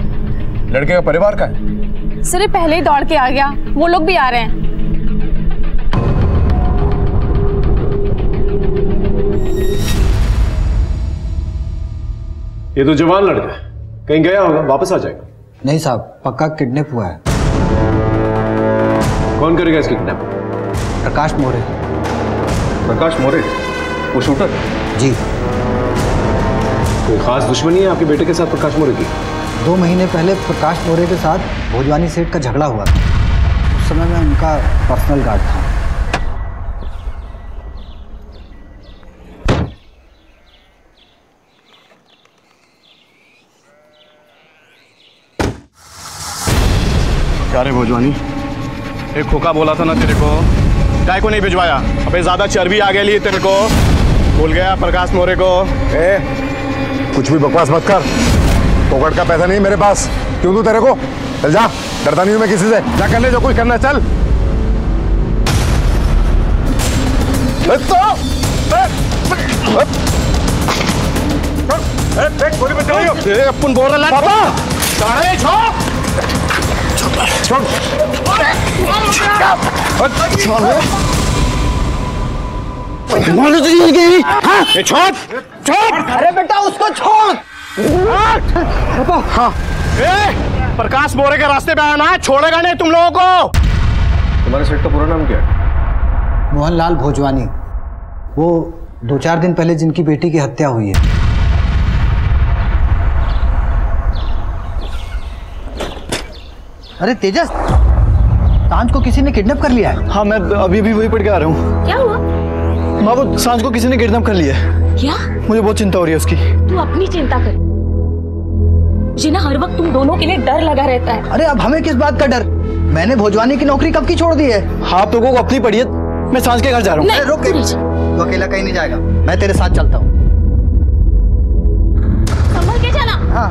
Speaker 26: लड़के का परिवार का है?
Speaker 6: सर ये पहले ही दौड़ के आ गया, वो लोग भी आ रहे हैं।
Speaker 26: ये तो जवान लड़का है, कहीं गया होगा, वापस आ जाएगा।
Speaker 24: नहीं साहब, पक्का किडनैप हुआ है।
Speaker 26: कौन करेगा इसकी किडनैप?
Speaker 24: प्रकाश मोरे।
Speaker 26: प्रकाश मोरे, वो शूटर?
Speaker 24: जी।
Speaker 26: कोई खास दुश्मनी है आपके बेटे के साथ प्रकाश मोरे की?
Speaker 24: 2 महीने पहले प्रकाश मोरे के साथ भोजवानी सेठ का झगड़ा हुआ था। उस समय मैं उनका पर्सनल गार्ड था।
Speaker 26: क्या रे भोजवानी, एक खोखा बोला था ना तेरे को, काय को नहीं भिजवाया? अबे ज्यादा चर्बी आ गई तेरे को, भूल गया प्रकाश मोरे को?
Speaker 21: कुछ भी बकवास मत कर, पॉकेट का पैसा नहीं मेरे पास, क्यों दूं तेरे को? चल जा, डरता नहीं हूं मैं किसी से, जा कर ले जो कुछ करना है, चल।
Speaker 26: अपन बोल रहा पापा,
Speaker 24: अरे बेटा उसको छोड़।
Speaker 26: हाँ। प्रकाश मोरे के रास्ते पे आना है, छोड़ेगा नहीं तुम लोगों को। तुम्हारे सेठ का पूरा नाम क्या है?
Speaker 24: मोहनलाल भोजवानी। वो 2-4 दिन पहले जिनकी बेटी की हत्या हुई है। अरे तेजस, सांझ को किसी ने किडनैप कर लिया है।
Speaker 23: हाँ मैं अभी भी वही पढ़ के आ रहा हूँ।
Speaker 22: क्या हुआ?
Speaker 23: माँ वो सांझ को किसी ने किडनैप कर लिया है।
Speaker 22: क्या?
Speaker 23: मुझे बहुत चिंता हो रही है उसकी।
Speaker 22: तू अपनी चिंता कर, मुझे ना हर वक्त तुम दोनों के लिए डर लगा रहता है।
Speaker 24: अरे अब हमें किस बात का डर? मैंने भोजवानी की नौकरी कब की छोड़ दी है।
Speaker 23: हाँ आप लोगों को अपनी पड़ी है, मैं सांझ के घर जा रहा हूँ।
Speaker 24: रुक, तू अकेला कहीं नहीं जाएगा, मैं तेरे साथ चलता हूँ।
Speaker 22: संभल के चला।
Speaker 24: हाँ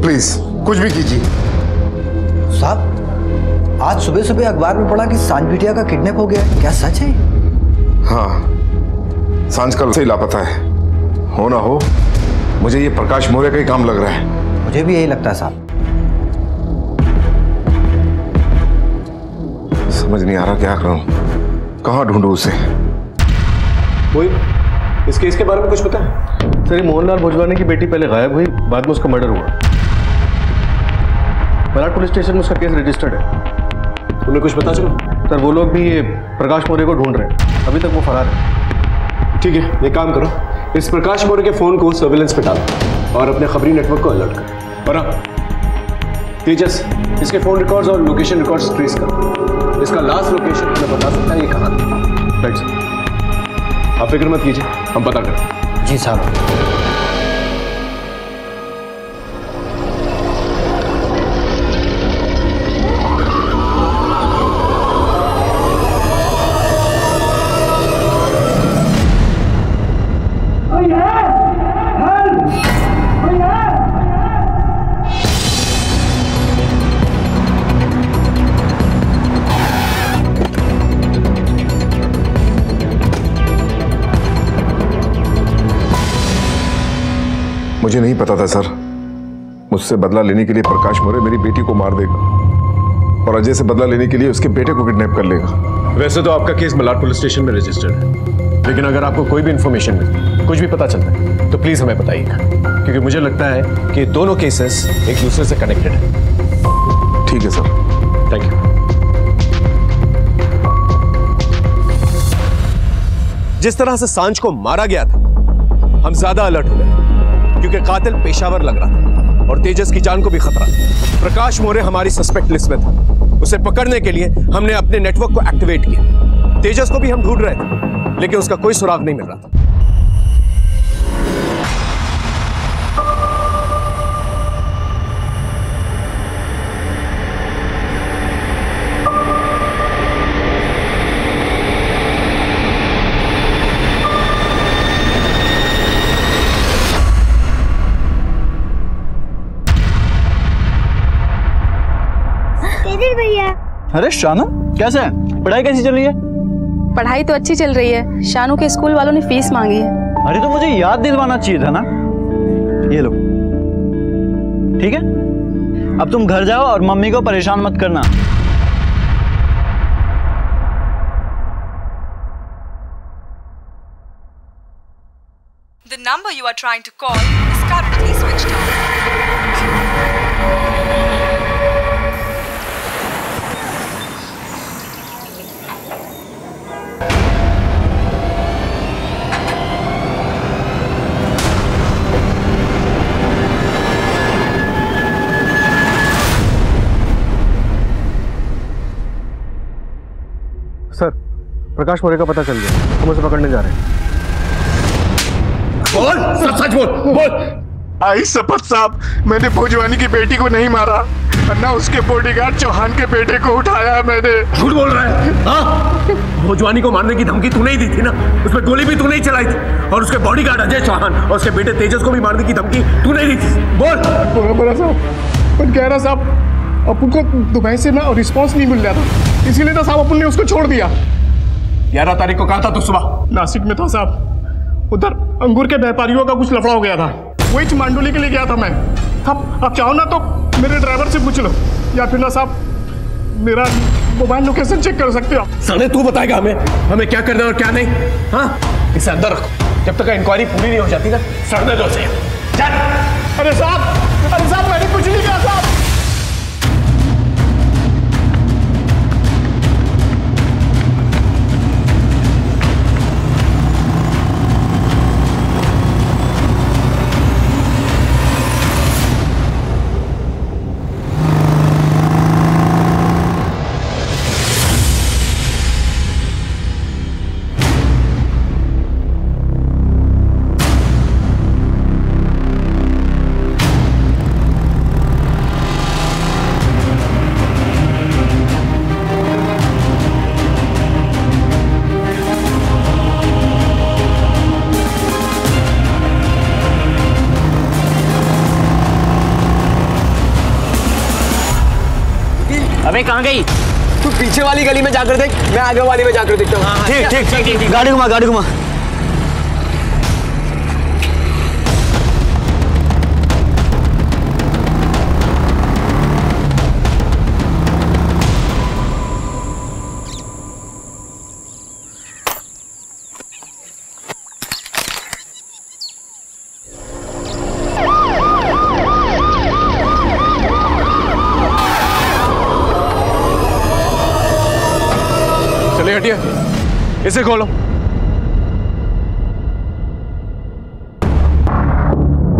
Speaker 21: प्लीज कुछ भी कीजिए।
Speaker 24: साहब आज सुबह सुबह अखबार में पढ़ा कि सांझ बिटिया का किडनैप हो गया है, क्या सच है?
Speaker 21: हाँ, सांझ कल से ही लापता है। हो ना हो, मुझे ये प्रकाश मोरे का ही काम लग रहा है।
Speaker 24: मुझे भी यही लगता है साहब।
Speaker 21: समझ नहीं आ रहा क्या करूं, कहाँ ढूंढूं उसे।
Speaker 26: कोई इस केस के बारे में कुछ पता है?
Speaker 4: सर, मोहनलाल भोजवानी की बेटी पहले गायब हुई, बाद में उसका मर्डर हुआ। मराठ पुलिस स्टेशन में उसका केस रजिस्टर्ड है।
Speaker 26: तुम्हें कुछ पता चला?
Speaker 4: सर वो लोग भी ये प्रकाश मोरे को ढूंढ रहे हैं, अभी तक वो फरार है।
Speaker 26: ठीक है, एक काम करो, इस प्रकाश मोरे के फोन को सर्विलेंस पे डालो और अपने खबरी नेटवर्क को अलर्ट करो। और तेजस, इसके फोन रिकॉर्ड्स और लोकेशन रिकॉर्ड्स ट्रेस करो। इसका लास्ट लोकेशन हमें बता सकता है ये कहाँ था। राइट सर, आप फिक्र मत कीजिए, हम पता करें।
Speaker 24: जी साहब।
Speaker 21: मुझे नहीं पता था सर, मुझसे बदला लेने के लिए प्रकाश मोरे मेरी बेटी को मार देगा।
Speaker 5: और अजय से बदला लेने के लिए उसके बेटे को किडनैप कर लेगा।
Speaker 26: वैसे तो आपका केस मलाड पुलिस स्टेशन में रजिस्टर्ड है, लेकिन अगर आपको कोई भी इंफॉर्मेशन मिलती, कुछ भी पता चलता है, तो प्लीज हमें बताइएगा, क्योंकि मुझे लगता है कि दोनों केसेस एक दूसरे से कनेक्टेड है।
Speaker 5: ठीक है सर।
Speaker 26: Thank you. जिस तरह से सांझ को मारा गया था, हम ज्यादा अलर्ट हो गए, क्योंकि कातिल पेशावर लग रहा था और तेजस की जान को भी खतरा था। प्रकाश मोरे हमारी सस्पेक्ट लिस्ट में था। उसे पकड़ने के लिए हमने अपने नेटवर्क को एक्टिवेट किया। तेजस को भी हम ढूंढ रहे थे, लेकिन उसका कोई सुराग नहीं मिल रहा था।
Speaker 12: भैया।
Speaker 23: अरे शानू कैसे है? पढ़ाई कैसी चल रही है?
Speaker 6: पढ़ाई तो अच्छी चल रही है। शानू के स्कूल वालों ने फीस मांगी है।
Speaker 23: अरे तो मुझे याद दिलवाना चाहिए था ना। ये लो, ठीक है? अब तुम घर जाओ और मम्मी को परेशान मत करना।
Speaker 10: The number you are trying to call is currently switched off.
Speaker 26: Sir, Prakash More का पता चल गया, हम उसे पकड़ने जा रहे हैं।
Speaker 21: बोल, सच सच बोल, बोल। आई शपथ साहब, मैंने भोजवानी की बेटी को नहीं मारा, ना उसके बॉडीगार्ड चौहान के बेटे को उठाया मैंने।
Speaker 26: झूठ बोल रहा है? हाँ? भोजवानी को मारने की धमकी तूने ही दी थी ना, उसमें गोली भी तूने ही चलाई थी, और उसके बॉडीगार्ड अजय चौहान और उसके बेटे तेजस को भी मारने की धमकी तूने ही दी थी। बोल।
Speaker 21: बड़ा साहब, पर कह रहा साहब, अपन को दुबई से ना रिस्पॉन्स नहीं मिल रहा था, इसीलिए तो साहब अपन ने उसको छोड़ दिया।
Speaker 26: 11 तारीख को कहा था तू सुबह?
Speaker 21: नासिक में था साहब, उधर अंगूर के व्यापारियों का कुछ लफड़ा हो गया था, वही मांडोली के लिए गया था मैं। आप चाहो ना तो मेरे ड्राइवर से पूछ लो, या फिर ना साहब मेरा मोबाइल लोकेशन चेक कर सकते हो।
Speaker 26: साले तू बताएगा हमें क्या करना है और क्या नहीं। हाँ, इसे अंदर रखो, जब तक इंक्वायरी पूरी नहीं हो जाती ना, सड़ने दो से। चल।
Speaker 21: अरे साहब मैंने कुछ नहीं किया साहब।
Speaker 4: अबे कहाँ गई? तू पीछे वाली गली में जाकर देख, मैं आगे वाली में जाकर देखता हूँ। ठीक। गाड़ी घुमा, गाड़ी घुमा।
Speaker 26: इसे खोलो।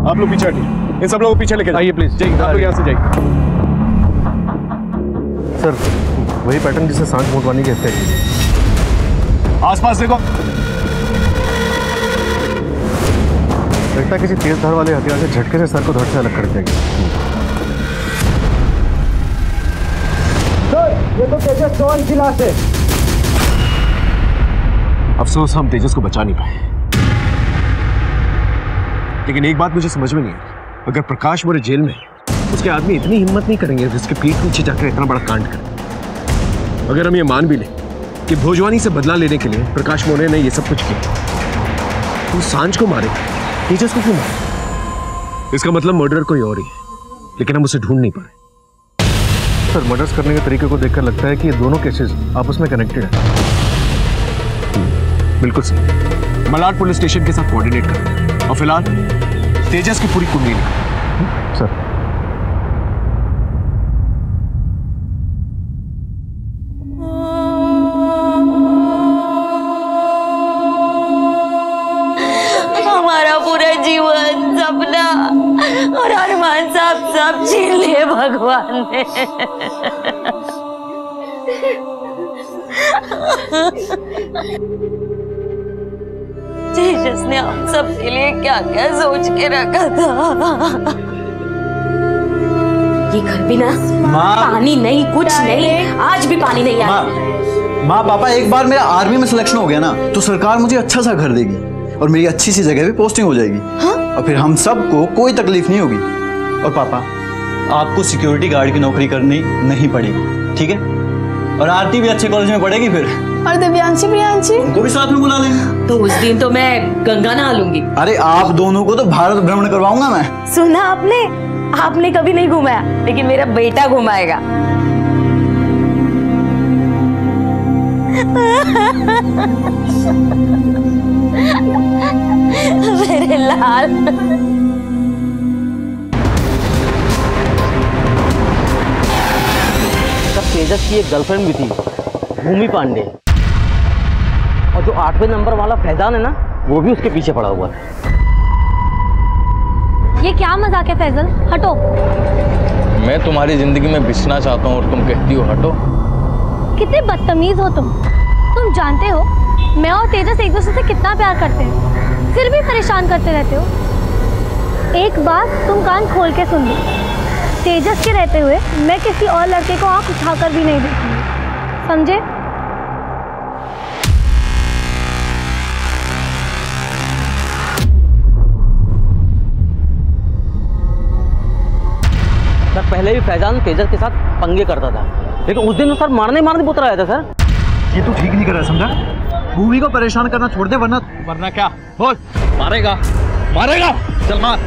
Speaker 26: आप लोग पीछे हटिए, इन सब लोगों को पीछे लेके आइए प्लीज। जाइए, आप लोग यहाँ से जाइए। सर, वही पैटर्न जिसे सांझ मोटवानी की हत्या की। आसपास देखो, लगता है किसी तेज धार वाले हथियार से झटके से सर को धड़ से अलग कर देंगे।
Speaker 23: सर, ये तो तेजस चौहान की लाश है।
Speaker 26: अफसोस हम तेजस को बचा नहीं पाए, लेकिन एक बात मुझे समझ में नहीं आई, अगर प्रकाश मोरे जेल में उसके आदमी इतनी हिम्मत नहीं करेंगे जिसके पीठ पीछे जाकर इतना बड़ा कांड करें। अगर हम ये मान भी लें कि भोजवानी से बदला लेने के लिए प्रकाश मोरे ने ये सब कुछ किया, तो सांझ को मारे, तेजस को क्यों मारे? इसका मतलब मर्डर कोई और ही है, लेकिन हम उसे ढूंढ नहीं पा रहे। सर, मर्डर्स करने के तरीके को देखकर लगता है कि ये दोनों केसेस आपस में कनेक्टेड हैं। बिल्कुल सही। मलाड पुलिस स्टेशन के साथ कोऑर्डिनेट करें और फिलहाल तेजस की पूरी कुंडली निकालें। सर।
Speaker 22: हमारा पूरा जीवन, सपना और अरमान सब छीन लिए भगवान ने। तेजस ने हम सब के लिए क्या क्या सोच के रखा था। ये घर भी ना पानी नहीं, कुछ नहीं, आज भी पानी नहीं आया।
Speaker 24: माँ पापा, एक बार मेरा आर्मी में सिलेक्शन हो गया ना तो सरकार मुझे अच्छा सा घर देगी और मेरी अच्छी सी जगह पे पोस्टिंग हो जाएगी। हाँ? और फिर हम सबको कोई तकलीफ नहीं होगी। और पापा, आपको सिक्योरिटी गार्ड की नौकरी करनी नहीं पड़ेगी, ठीक है? और आरती भी अच्छे कॉलेज में पढ़ेगी फिर।
Speaker 3: और दिव्यांशी प्रियांशी
Speaker 24: उनको भी साथ में बुला लेंगे।
Speaker 22: तो उस दिन तो मैं गंगा नहा लूंगी।
Speaker 24: अरे आप दोनों को तो भारत भ्रमण करवाऊंगा मैं।
Speaker 22: सुना आपने कभी नहीं घुमाया, लेकिन मेरा बेटा घुमाएगा। मेरे लाल।
Speaker 4: तेजस की एक गर्लफ्रेंड भी थी, भूमि पांडे, और जो 8वें नंबर वाला फैजान है ना, वो भी उसके पीछे पड़ा हुआ है।
Speaker 2: ये क्या मजाक है फैजल, हटो।
Speaker 14: मैं तुम्हारी जिंदगी में बिछना चाहता हूँ और तुम कहती हो हटो।
Speaker 2: कितने बदतमीज हो तुम जानते हो मैं और तेजस एक दूसरे से कितना प्यार करते हैं, फिर भी परेशान करते रहते हो। एक बात तुम कान खोल के सुन लो, तेजस के रहते हुए मैं किसी और लड़के को आंख उठाकर भी नहीं देखूंगी, समझे?
Speaker 4: सर, पहले भी फैजान तेजस के साथ पंगे करता था, लेकिन उस दिन तो सर मारने पुत्र आया था। सर,
Speaker 23: ये तू ठीक नहीं कर रहा, समझा? भूमि को परेशान करना छोड़ दे, वरना क्या? बोल।
Speaker 14: मारेगा? चल मार,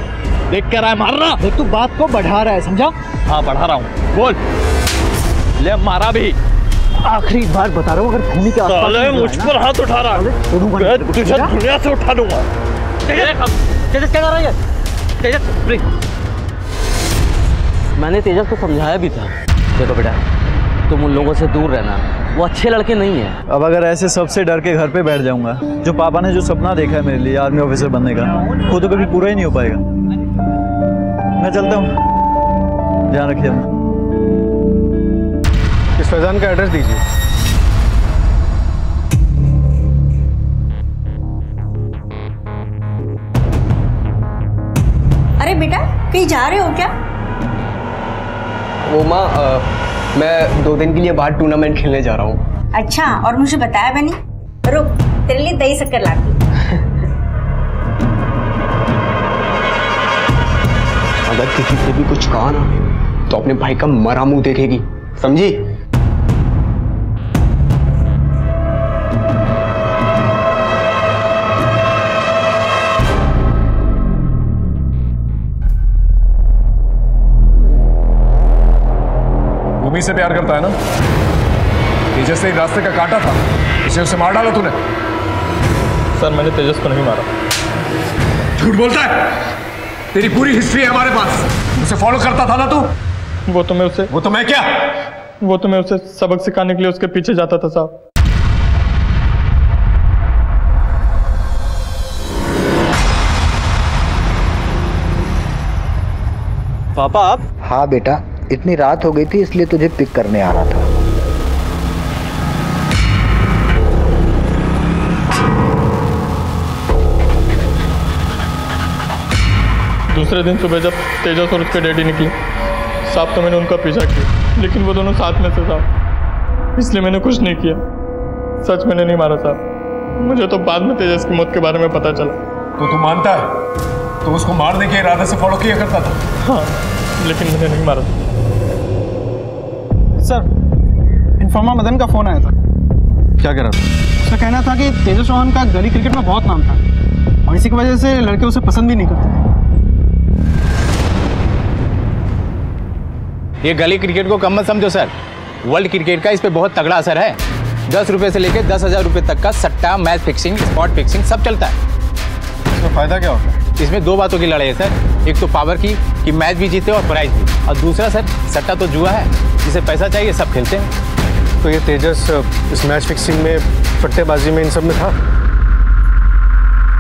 Speaker 14: देख कर रहा है मार रहा।
Speaker 23: देख, तू बात को बढ़ा रहा है, समझा?
Speaker 14: हाँ, बढ़ा रहा हूँ। बोल। ले, मारा भी।
Speaker 23: आखिरी बार बता रहा हूँ, अगर भूमि के
Speaker 14: आसपास मुझ पर हाथ उठा रहा है, मैं तुझे दुनिया से उठा दूंगा।
Speaker 4: तेजस क्या कर रही है? तेजस, मैंने तेजस को समझाया भी था, देखो बेटा, तुम उन लोगों से दूर रहना, वो अच्छे लड़के नहीं हैं।
Speaker 24: अब अगर ऐसे सबसे डर के घर पे बैठ जाऊंगा, जो पापा ने जो सपना देखा है मेरे लिए आर्मी ऑफिसर बनने का, वो तो कभी पूरा ही नहीं हो पाएगा। मैं चलता हूँ, ध्यान रखिए अपना।
Speaker 26: इस फैजान का एड्रेस दीजिए।
Speaker 22: अरे बेटा, कहीं जा रहे हो क्या?
Speaker 15: वो माँ, मैं 2 दिन के लिए बाहर टूर्नामेंट खेलने जा रहा हूँ।
Speaker 22: अच्छा, और मुझे बताया भी नहीं? रुक, तेरे लिए दही शक्कर लाती।
Speaker 15: अगर किसी से भी कुछ कहा ना तो अपने भाई का मरा मुंह देखेगी, समझी?
Speaker 5: भूमि से प्यार करता है ना? तेजस से रास्ते का काटा था, इसे उसे मार डाला तूने।
Speaker 14: सर, मैंने तेजस को नहीं मारा।
Speaker 5: झूठ बोलता है, तेरी पूरी हिस्ट्री है हमारे पास। उसे फॉलो करता था ना तू?
Speaker 14: वो तो मैं क्या? वो तो मैं उसे सबक सिखाने के लिए उसके पीछे जाता था साहब।
Speaker 24: पापा आप?
Speaker 7: हाँ बेटा, इतनी रात हो गई थी इसलिए तुझे पिक करने आ रहा था।
Speaker 14: दूसरे दिन सुबह जब तेजस और उसके डैडी निकले साहब, तो मैंने उनका पीछा किया, लेकिन वो दोनों साथ में थे साहब, इसलिए मैंने कुछ नहीं किया। सच मैंने नहीं मारा साहब, मुझे तो बाद में तेजस की मौत के बारे में पता चला।
Speaker 5: तो तू मानता है तो उसको मारने के इरादे से फॉलो किया करता था?
Speaker 14: हाँ, लेकिन मैंने नहीं मारा।
Speaker 23: सर, इन्फॉर्मर मदन का फोन आया था।
Speaker 26: क्या कह रहा था?
Speaker 23: उसका कहना था कि तेजस चौहान का गली क्रिकेट में बहुत नाम था और इसी की वजह से लड़के उसे पसंद भी नहीं करते थे।
Speaker 7: ये गली क्रिकेट को कम मत समझो सर, वर्ल्ड क्रिकेट का इस पे बहुत तगड़ा असर है। 10 रुपए से लेकर 10,000 रुपए तक का सट्टा, मैच फिक्सिंग, स्पॉट फिक्सिंग सब चलता है।
Speaker 23: इसमें फायदा क्या होता है?
Speaker 7: इसमें 2 बातों की लड़ाई है सर। एक तो पावर की कि मैच भी जीते और प्राइज भी, और दूसरा सर सट्टा तो जुआ है, जिसे पैसा चाहिए सब खेलते हैं।
Speaker 26: तो ये तेजस इस मैच फिक्सिंग में, सट्टेबाजी में, इन सब में था?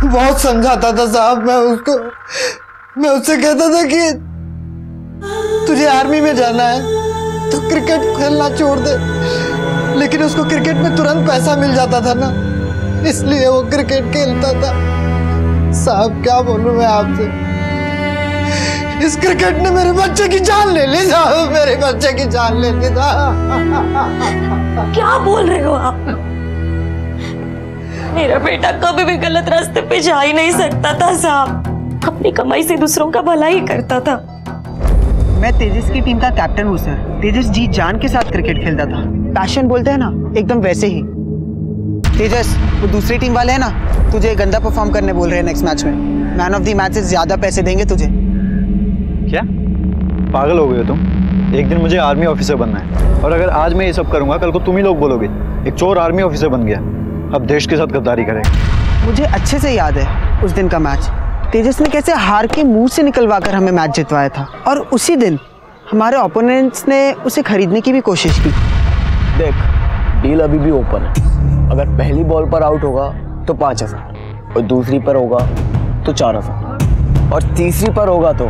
Speaker 1: बहुत समझाता था साहब मैं उसको। मैं उससे कहता था कि तुझे आर्मी में जाना है तो क्रिकेट खेलना छोड़ दे, लेकिन उसको क्रिकेट में तुरंत पैसा मिल जाता था ना, इसलिए वो क्रिकेट खेलता था। साहब क्या बोलूं मैं आपसे, इस क्रिकेट ने मेरे बच्चे की जान ले ली साहब, मेरे बच्चे की जान ले ली साहब।
Speaker 22: क्या बोल रहे हो आप? मेरा बेटा कभी भी गलत रास्ते पे जा ही नहीं सकता था साहब, अपनी कमाई से दूसरों का भला ही करता था।
Speaker 8: मैं तेजस की टीम का कैप्टन हूँ सर। तेजस जी जान के साथ क्रिकेट खेलता था, पैशन बोलते हैं ना, एकदम वैसे ही। तेजस, वो दूसरी टीम वाले हैं ना, तुझे गंदा परफॉर्म करने बोल रहे हैं नेक्स्ट मैच में। मैन ऑफ द मैच से ज्यादा पैसे देंगे तुझे।
Speaker 24: क्या पागल हो गए हो तुम? एक दिन मुझे आर्मी ऑफिसर बनना है, और अगर आज मैं ये सब करूंगा कल को तुम ही लोग बोलोगे एक चोर आर्मी ऑफिसर बन गया, अब देश के साथ गद्दारी करेगा।
Speaker 8: मुझे अच्छे से याद है उस दिन का मैच। तेजस ने कैसे हार के मुंह से निकलवा कर हमें मैच जितवाया था, और उसी दिन हमारे ओपोनेंट्स ने उसे खरीदने की भी कोशिश की।
Speaker 15: देख, डील अभी भी ओपन है। अगर पहली बॉल पर आउट होगा तो 5,000, और दूसरी पर होगा तो 4,000, और तीसरी पर होगा तो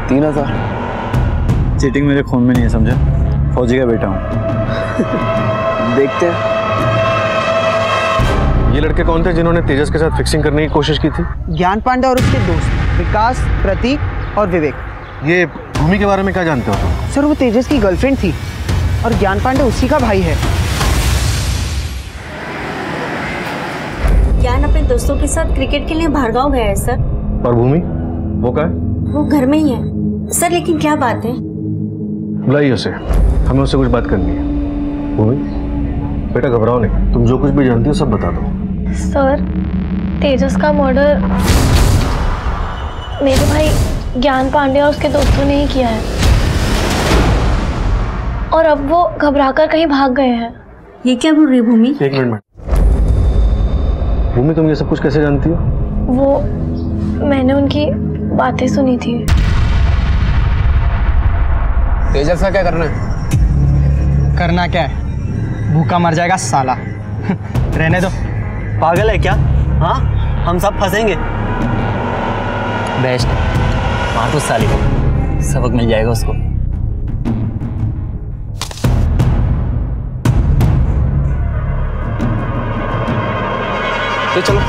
Speaker 15: 3,000।
Speaker 24: चीटिंग मेरे खून में नहीं है, समझे? फौजी का बेटा हूँ।
Speaker 15: देखते हैं।
Speaker 26: ये लड़के कौन थे जिन्होंने तेजस के साथ फिक्सिंग करने की कोशिश की थी?
Speaker 8: ज्ञान पांडे और उसके दोस्त विकास, प्रतीक और विवेक।
Speaker 26: ये भूमि के बारे में क्या जानते हो?
Speaker 8: सर वो तेजस की गर्लफ्रेंड थी, और ज्ञान पांडे उसी का भाई है।
Speaker 22: ज्ञान अपने दोस्तों के साथ क्रिकेट के लिए बाहरगांव गया है सर।
Speaker 26: और भूमि वो क्या है?
Speaker 22: वो घर में ही है सर। लेकिन क्या बात है?
Speaker 26: बुलाइए उसे, हमें उससे कुछ बात करनी है। भूमि बेटा घबराओ नहीं, तुम जो कुछ भी जानती हो सब बता दो।
Speaker 2: सर, तेजस का मर्डर मेरे भाई ज्ञान पांडे और उसके दोस्तों ने ही किया है, और अब वो घबराकर कहीं भाग गए हैं।
Speaker 22: ये क्या बोल रही है भूमि?
Speaker 26: एक मिनट। भूमि तुम ये सब कुछ कैसे जानती हो?
Speaker 2: वो मैंने उनकी बातें सुनी थी।
Speaker 7: तेजस का क्या करना है?
Speaker 8: करना क्या है? भूखा मर जाएगा साला। रहने दो।
Speaker 15: पागल है क्या? हाँ, हम सब फंसेंगे।
Speaker 9: बेस्ट, मार दो साले को, सबक मिल जाएगा उसको।
Speaker 15: तो चलो।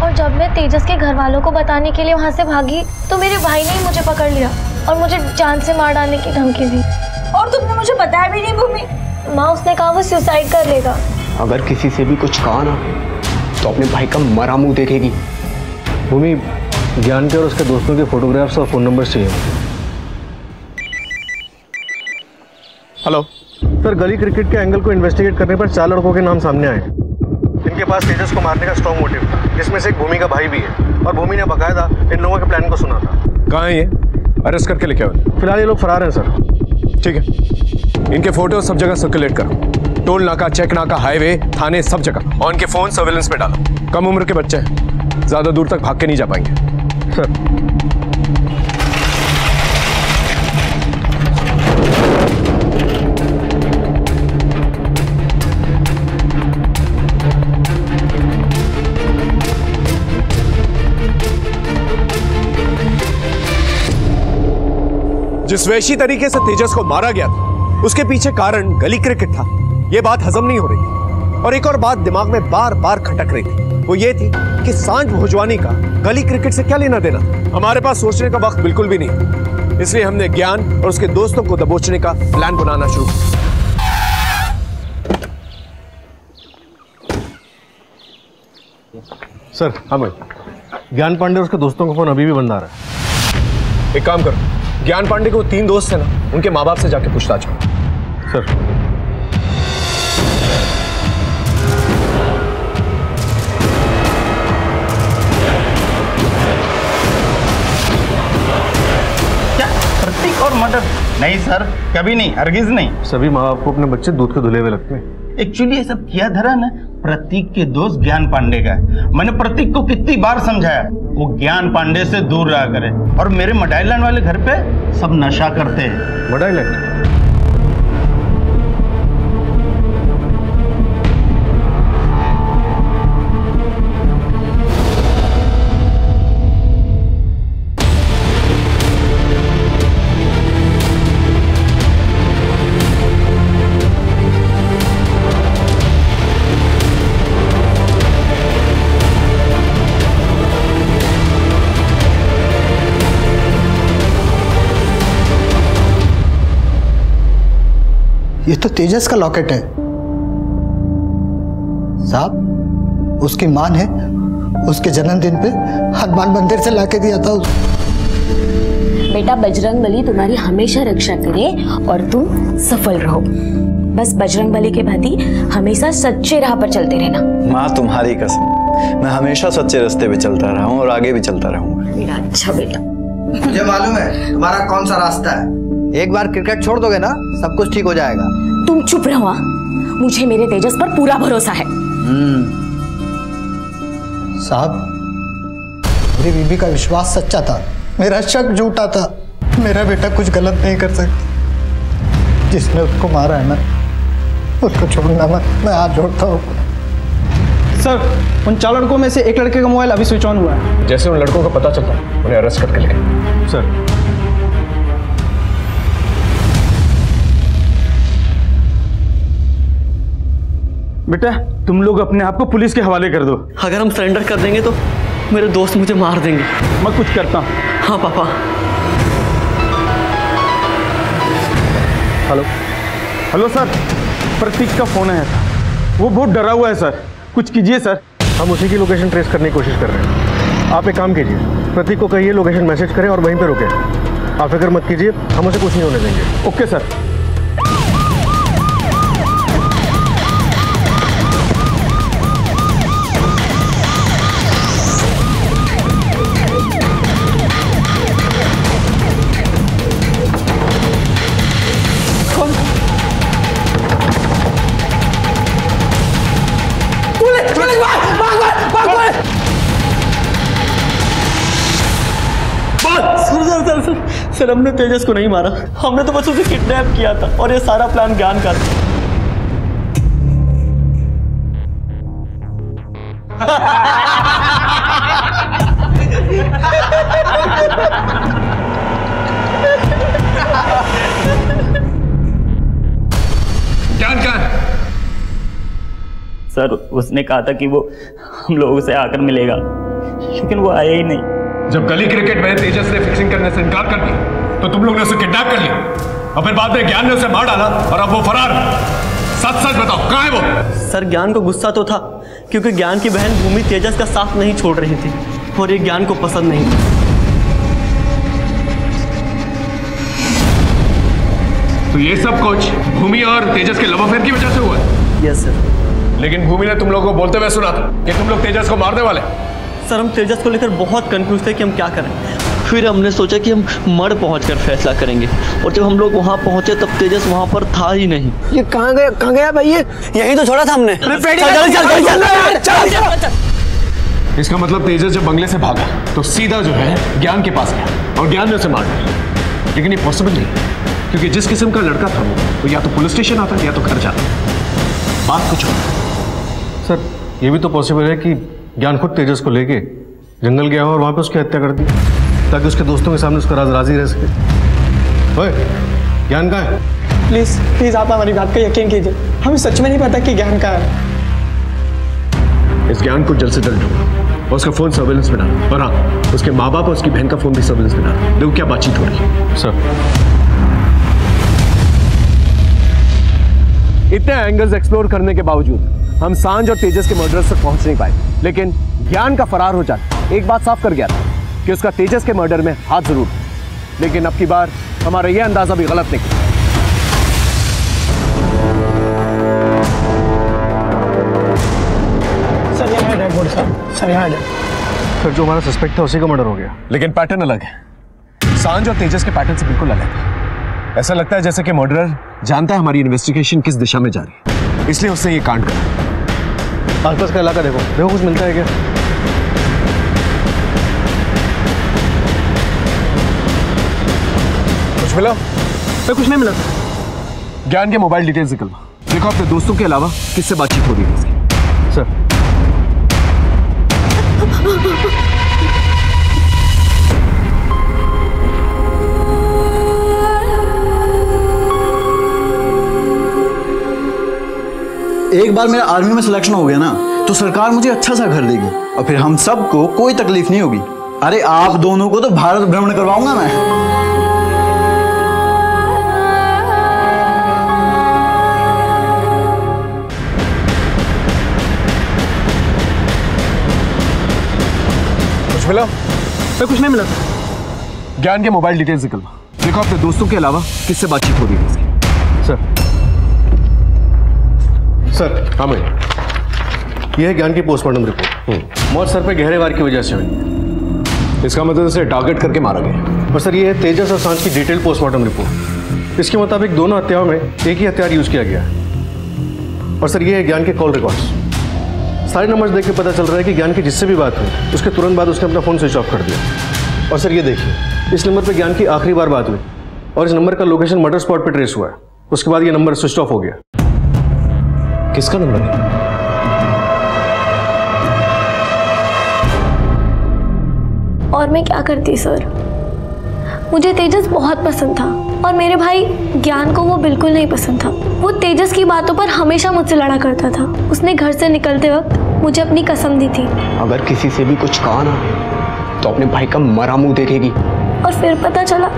Speaker 2: और जब मैं तेजस के घर वालों को बताने के लिए वहाँ से भागी तो मेरे भाई ने ही मुझे पकड़ लिया और मुझे जान से मार डालने की धमकी दी।
Speaker 22: और तुमने मुझे बताया भी नहीं भूमि?
Speaker 2: माँ, उसने कहा वो सुसाइड कर लेगा।
Speaker 15: अगर किसी से भी कुछ कहा ना तो अपने भाई का मरा मुंह देखेगी।
Speaker 26: भूमि, ज्ञान के और उसके दोस्तों के फोटोग्राफ्स और फोन नंबर चाहिए। हेलो सर, गली क्रिकेट के एंगल को इन्वेस्टिगेट करने पर 4 लड़कों के नाम सामने आए। इनके पास तेजस को मारने का स्ट्रॉन्ग मोटिव था, जिसमें से एक भूमि का भाई भी है, और भूमि ने बकायदा इन लोगों के प्लान को सुना था। कहाँ है ये? अरेस्ट करके लेके आओ। फिलहाल ये लोग फरार हैं सर। ठीक है, इनके फोटो सब जगह सर्कुलेट करो, टोल नाका, चेक नाका, हाईवे, थाने, सब जगह, और इनके फोन सर्वेलेंस पे डालो। कम उम्र के बच्चे हैं, ज्यादा दूर तक भाग के नहीं जा पाएंगे सर। जिस वैशी तरीके से तेजस को मारा गया था उसके पीछे कारण गली क्रिकेट था, यह बात हजम नहीं हो रही थी। और एक और बात दिमाग में बार बार खटक रही थी, वो ये थी कि सांझ भोजवानी का गली क्रिकेट से क्या लेना देना। हमारे पास सोचने का वक्त बिल्कुल भी नहीं, इसलिए हमने ज्ञान और उसके दोस्तों को दबोचने का प्लान बनाना शुरू किया। सर, हाँ भाई, ज्ञान पांडे और उसके दोस्तों का फोन अभी भी बंद आ रहा है। एक काम करो, ज्ञान पांडे को 3 दोस्त हैं ना, उनके माँ बाप से जाके पूछताछ करो। सर,
Speaker 7: नहीं सर, कभी नहीं, हरगिज नहीं।
Speaker 26: सभी माँ बाप को अपने बच्चे दूध के धुले हुए लगते हैं।
Speaker 7: एक्चुअली ये सब किया धरा ना प्रतीक के दोस्त ज्ञान पांडे का है। मैंने प्रतीक को कितनी बार समझाया वो ज्ञान पांडे से दूर रहा करे। और मेरे मडाईलैंड वाले घर पे सब नशा करते हैं।
Speaker 26: मडाईलैंड?
Speaker 1: ये तो तेजस का लॉकेट है साहब। उसकी मां ने उसके जन्मदिन पे हनुमान मंदिर से लाके दिया था
Speaker 22: बेटा बजरंगबली तुम्हारी हमेशा रक्षा करे और तुम सफल रहो। बस बजरंगबली के भांति हमेशा सच्चे राह पर चलते रहना।
Speaker 24: माँ तुम्हारी कसम, मैं हमेशा सच्चे रास्ते पे चलता रहा हूँ और आगे भी चलता रहूंगा।
Speaker 22: मेरा अच्छा बेटा।
Speaker 1: मुझे मालूम है तुम्हारा कौन सा रास्ता है। एक बार क्रिकेट छोड़ दोगे ना सब कुछ ठीक हो जाएगा।
Speaker 22: तुम चुप रहो। मुझे मेरे तेजस पर पूरा भरोसा है।
Speaker 1: साहब मेरी बीबी का विश्वास सच्चा था, मेरा शक झूठा था। मेरा बेटा कुछ गलत नहीं कर सकता। जिसने उसको मारा है ना उसको छोड़ना मत, मैं हाथ जोड़ता हूँ।
Speaker 23: सर उन 4 लड़कों में से एक लड़के का मोबाइल अभी स्विच ऑन हुआ है।
Speaker 5: जैसे उन लड़कों का पता चलता है उन्हें अरेस्ट करके लेंगे।
Speaker 26: सर बेटा तुम लोग अपने आप को पुलिस के हवाले कर दो।
Speaker 4: अगर हम सरेंडर कर देंगे तो मेरे दोस्त मुझे मार देंगे।
Speaker 26: मैं कुछ करता हूँ।
Speaker 4: हाँ पापा।
Speaker 26: हेलो हेलो सर, प्रतीक का फोन आया था। वो बहुत डरा हुआ है सर, कुछ कीजिए सर। हम उसी की लोकेशन ट्रेस करने की कोशिश कर रहे हैं। आप एक काम कीजिए, प्रतीक को कहिए लोकेशन मैसेज करें और वहीं पे रुके। आप फिक्र मत कीजिए, हम उसे कुछ नहीं होने देंगे। Okay sir.
Speaker 4: सर हमने तेजस को नहीं मारा, हमने तो बस उसे किडनैप किया था और ये सारा प्लान ज्ञान का था।
Speaker 5: ज्ञान कहाँ है?
Speaker 9: सर उसने कहा था कि वो हम लोगों से आकर मिलेगा, लेकिन वो आया ही नहीं।
Speaker 5: जब गली क्रिकेट में तेजस ने फिक्सिंग करने से इनकार कर दिया तो तुम लोग ने उसे किडनैप कर लिया और फिर बाद में ज्ञान ने उसे मार डाला और अब वो फरार। सच सच बताओ कहाँ है वो?
Speaker 4: सर ज्ञान को गुस्सा तो था क्योंकि ज्ञान की बहन भूमि तेजस का साथ नहीं छोड़ रही थी और ये ज्ञान को पसंद नहीं था।
Speaker 5: तो ये सब कुछ भूमि और तेजस के लव अफेयर की वजह से हुआ है?
Speaker 4: Yes sir.
Speaker 5: लेकिन भूमि ने तुम लोगों को बोलते हुए सुना था कि तुम लोग तेजस को मारने वाले।
Speaker 4: सर हम तेजस को लेकर बहुत कंफ्यूज थे कि हम क्या करें। फिर हमने सोचा कि हम मड़ पहुंचकर फैसला करेंगे और जब हम लोग वहां पहुंचे तब तेजस वहां पर था ही नहीं।
Speaker 15: ये कहाँ गया भाई? ये यही तो छोड़ा था हमने।
Speaker 5: इसका मतलब तेजस जब बंगले से भागा तो सीधा जो है ज्ञान के पास गया और ज्ञान ने उसे मार दिया। लेकिन ये पॉसिबल नहीं क्योंकि जिस किस्म का लड़का था वो या तो पुलिस स्टेशन आता या तो घर जाता। बात कुछ और।
Speaker 26: सर ये भी तो पॉसिबल है कि ज्ञान खुद तेजस को लेके जंगल गया हो और वहां पे उसकी हत्या कर दी ताकि उसके दोस्तों के सामने उसका राज राजी रह सके। ओए ज्ञान कहाँ है?
Speaker 23: प्लीज प्लीज आप हमारी बात का यकीन कीजिए, हमें सच में नहीं पता कि ज्ञान कहाँ है।
Speaker 5: इस ज्ञान को जल्द से जल्द ढूंढो और उसका फोन सर्वेलेंस में डालो। और हाँ, उसके माँ बाप और उसकी बहन का फोन भी सर्वेलेंस में डालो। देखो क्या बातचीत हो रही है।
Speaker 26: सर इतने एंगल्स एक्सप्लोर करने के बावजूद हम सांझ और तेजस के मर्डर्स तक पहुंच नहीं पाए, लेकिन ज्ञान का फरार हो जाना एक बात साफ कर गया था कि उसका तेजस के मर्डर में हाथ जरूर। लेकिन अब की बार हमारा यह अंदाजा भी गलत निकला।
Speaker 23: सर यहाँ डेड बॉडी सर यहाँ डेड।
Speaker 26: फिर जो हमारा सस्पेक्ट था उसी का मर्डर हो गया।
Speaker 5: लेकिन पैटर्न अलग है। सांझ और तेजस के पैटर्न से बिल्कुल अलग है।
Speaker 26: ऐसा लगता है जैसे कि मर्डरर जानता है हमारी इन्वेस्टिगेशन किस दिशा में जा रही है, इसलिए उसने ये कांड करा।
Speaker 4: आसपास का इलाका देखो कुछ मिलता है क्या?
Speaker 26: कुछ मिला?
Speaker 4: कुछ नहीं मिला।
Speaker 26: ज्ञान के मोबाइल डिटेल्स निकलवा। देखो अपने दोस्तों के अलावा किससे बातचीत हो रही है इसकी।
Speaker 4: सर
Speaker 24: एक बार मेरा आर्मी में सिलेक्शन हो गया ना तो सरकार मुझे अच्छा सा घर देगी और फिर हम सबको कोई तकलीफ नहीं होगी। अरे आप दोनों को तो भारत भ्रमण करवाऊंगा मैं।
Speaker 26: कुछ मिला?
Speaker 4: कुछ नहीं मिला।
Speaker 26: ज्ञान के मोबाइल डिटेल्स निकलवा। देखो अपने दोस्तों के अलावा किससे बातचीत हो रही है इसकी।
Speaker 4: सर
Speaker 26: हाँ मैं
Speaker 4: यह है ज्ञान की पोस्टमार्टम रिपोर्ट। मौत सर पे गहरे वार की वजह से हुई।
Speaker 26: इसका मतलब इसे टारगेट करके मारा गया।
Speaker 4: और सर ये है तेजस और सांझ की डिटेल पोस्टमार्टम रिपोर्ट। इसके मुताबिक दोनों हत्याओं में एक ही हथियार यूज किया गया है। और सर ये है ज्ञान के कॉल रिकॉर्ड्स। सारे नंबर्स देख के पता चल रहा है कि ज्ञान की जिससे भी बात हुई उसके तुरंत बाद उसने अपना फोन स्विच ऑफ कर दिया। और सर ये देखिए इस नंबर पर ज्ञान की आखिरी बार बात हुई और इस नंबर का लोकेशन मर्डर स्पॉट पर ट्रेस हुआ है। उसके बाद ये नंबर स्विच ऑफ हो गया।
Speaker 26: किसका नंबर है?
Speaker 2: और मैं क्या करती सर? मुझे तेजस बहुत पसंद था और मेरे भाई ज्ञान को वो बिल्कुल नहीं पसंद था। वो तेजस की बातों पर हमेशा मुझसे लड़ा करता था। उसने घर से निकलते वक्त मुझे अपनी कसम दी थी
Speaker 15: अगर किसी से भी कुछ कहा ना तो अपने भाई का मरा मुंह देखेगी।
Speaker 2: और फिर पता चला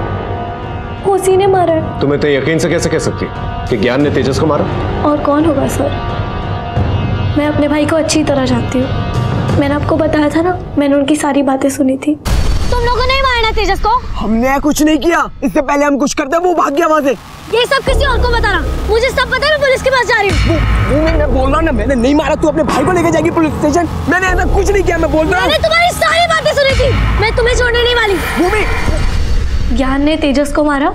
Speaker 2: उसी ने मारा है।
Speaker 26: तुम्हें तो यकीन से कैसे कह सकती कि ज्ञान ने तेजस को मारा?
Speaker 2: और कौन होगा सर? मैं अपने भाई को अच्छी तरह जानती हूँ। मैंने आपको बताया था ना, मैंने उनकी सारी बातें सुनी थी। तुम लोगों ने ही मारा तेजस को?
Speaker 15: हमने कुछ नहीं किया। इससे पहले हम कुछ करते वो भाग गया वहाँ से।
Speaker 2: ये सब किसी और को बताना। मुझे सब पता है, मैं पुलिस के पास जा रही हूँ।
Speaker 15: मैं बोल रहा ना मैंने नहीं मारा। तू अपने भाई को लेके जाएगी पुलिस स्टेशन। मैंने ऐसा कुछ नहीं किया। मैं बोल रहा हूँ।
Speaker 2: मैंने तुम्हारी सारी बातें सुनी थी। मैं तुम्हें छोड़ने नहीं वाली।
Speaker 15: भूमि
Speaker 2: ज्ञान ने तेजस को मारा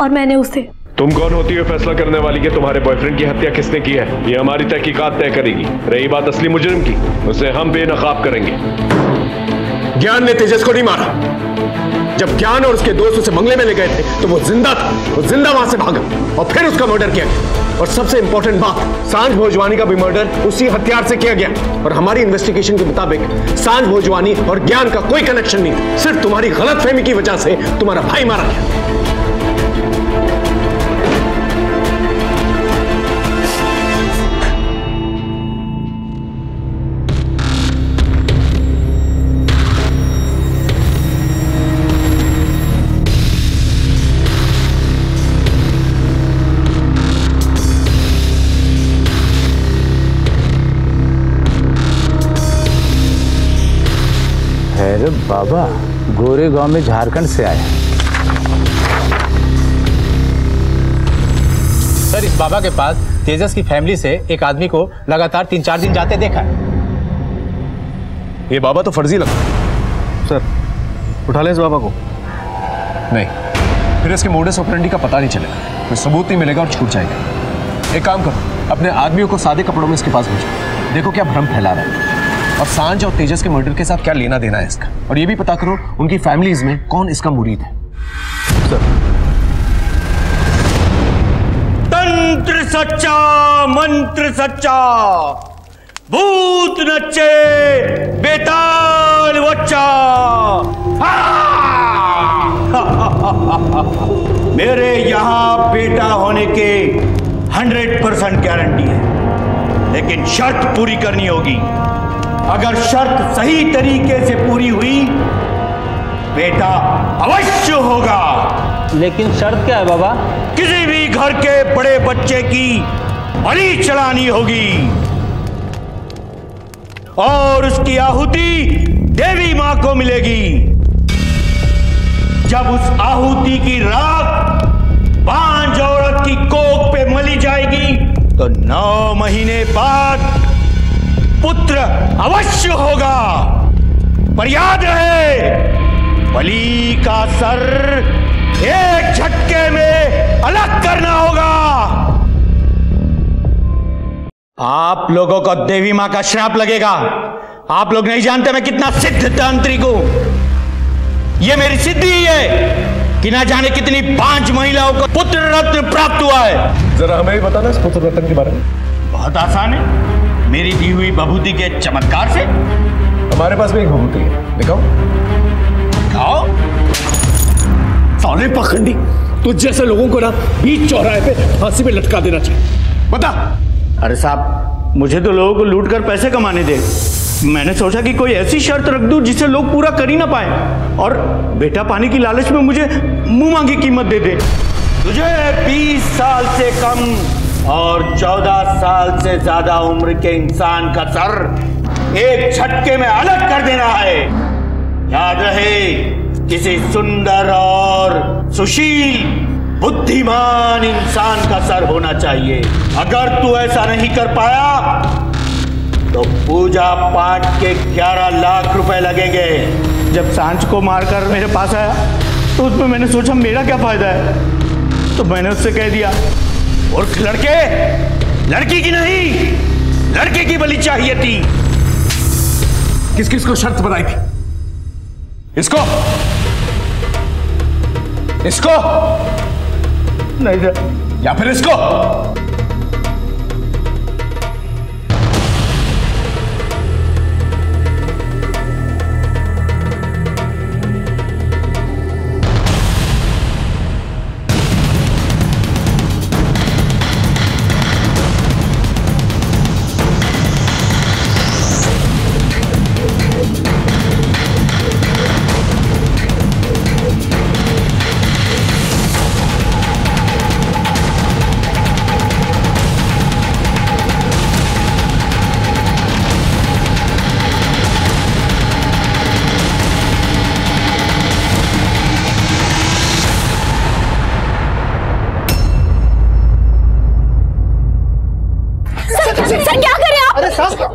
Speaker 2: और मैंने उसे।
Speaker 5: तुम कौन होती हो फैसला करने वाली कि तुम्हारे बॉयफ्रेंड की हत्या किसने की है? ये हमारी तहकीकात तय करेगी। रही बात असली मुजरिम की, उसे हम बेनकाब करेंगे।
Speaker 26: ज्ञान ने तेजस को नहीं मारा। जब ज्ञान और उसके दोस्त उसे बंगले में ले गए थे तो वो जिंदा था। वो जिंदा वहां से भागा और फिर उसका मर्डर किया गया। और सबसे इंपॉर्टेंट बात, सांझ भोजवानी का भी मर्डर उसी हथियार से किया गया। और हमारी इन्वेस्टिगेशन के मुताबिक सांझ भोजवानी और ज्ञान का कोई कनेक्शन नहीं था। सिर्फ तुम्हारी गलतफहमी की वजह से तुम्हारा भाई मारा गया।
Speaker 7: अरे बाबा, गोरे गांव में झारखंड से आए।
Speaker 11: सर इस बाबा के पास तेजस की फैमिली से एक आदमी को लगातार 3-4 दिन जाते देखा है।
Speaker 26: ये बाबा तो फर्जी लगता है।
Speaker 4: सर उठा ले इस बाबा को।
Speaker 26: नहीं, फिर इसके मोडस ऑपरेंडी का पता नहीं चलेगा, कोई सबूत नहीं मिलेगा और छूट जाएगा। एक काम करो, अपने आदमियों को सादे कपड़ों में इसके पास भेजो। देखो क्या भ्रम फैला रहा है और सांझ और तेजस के मर्डर के साथ क्या लेना देना है इसका। और ये भी पता करो उनकी फैमिलीज में कौन इसका मुरीद है।
Speaker 4: सर
Speaker 13: तंत्र सच्चा मंत्र सच्चा, भूत नच्चे बेताल बच्चा। मेरे यहां बेटा होने के 100% गारंटी है, लेकिन शर्त पूरी करनी होगी। अगर शर्त सही तरीके से पूरी हुई, बेटा अवश्य होगा।
Speaker 11: लेकिन शर्त क्या है बाबा?
Speaker 13: किसी भी घर के बड़े बच्चे की बलि चढ़ानी होगी और उसकी आहुति देवी मां को मिलेगी। जब उस आहुति की राख बांझ औरत की कोख पे मली जाएगी तो 9 महीने बाद पुत्र अवश्य होगा। पर याद रहे, बलि का सर एक झटके में अलग करना होगा। आप लोगों को देवी मां का श्राप लगेगा। आप लोग नहीं जानते मैं कितना सिद्ध तांत्रिक हूं। ये मेरी सिद्धि ही है कि ना जाने कितनी 5 महिलाओं को पुत्र रत्न प्राप्त हुआ है।
Speaker 26: जरा हमें भी बताना इस पुत्र रत्न के बारे में।
Speaker 13: बहुत आसान है, मेरी दी हुई बभूति के चमत्कार से।
Speaker 26: हमारे पास भी एक बभूति है, दिखाओ।
Speaker 13: दिखाओ।
Speaker 26: साले पाखंडी, तुझ जैसे लोगों को ना बीच चौराहे पे फांसी पे लटका देना चाहिए। बता।
Speaker 13: अरे साहब, मुझे तो लोगों को लूट कर पैसे कमाने दे। मैंने सोचा कि कोई ऐसी शर्त रख दूं जिसे लोग पूरा कर ही ना पाए, और बेटा पाने की लालच में मुझे मुंह मांगी कीमत दे दे। तुझे 20 साल से कम और 14 साल से ज्यादा उम्र के इंसान का सर एक झटके में अलग कर देना है। याद रहे, किसी सुंदर और सुशील बुद्धिमान इंसान का सर होना चाहिए। अगर तू ऐसा नहीं कर पाया तो पूजा पाठ के 11 लाख रुपए लगेंगे। जब सांझ को मारकर मेरे पास आया तो उसमें मैंने सोचा मेरा क्या फायदा है, तो मैंने उससे कह दिया, मूर्ख लड़के, लड़की की नहीं लड़के की बलि चाहिए थी।
Speaker 26: किस किस को शर्त बनाई थी? इसको
Speaker 13: नहीं सर।
Speaker 26: या फिर इसको?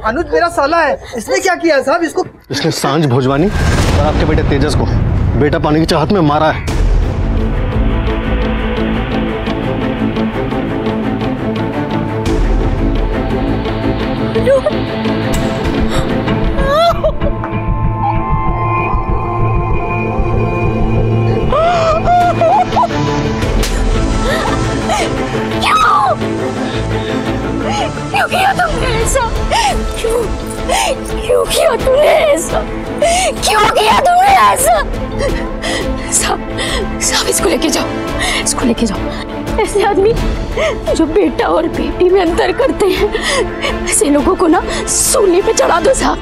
Speaker 1: अनुज मेरा साला है, इसने क्या किया है साहब?
Speaker 16: इसने सांझ भोजवानी और आपके बेटे तेजस को बेटा पाने की चाहत में मारा है।
Speaker 22: क्यों किया तुमने ऐसा? क्यों किया तूने ऐसा? क्यों किया तूने ऐसा? साहब इसको लेके जाओ। ऐसे आदमी जो बेटा और बेटी में अंतर करते हैं, ऐसे लोगों को ना सूली पे चढ़ा दो साहब।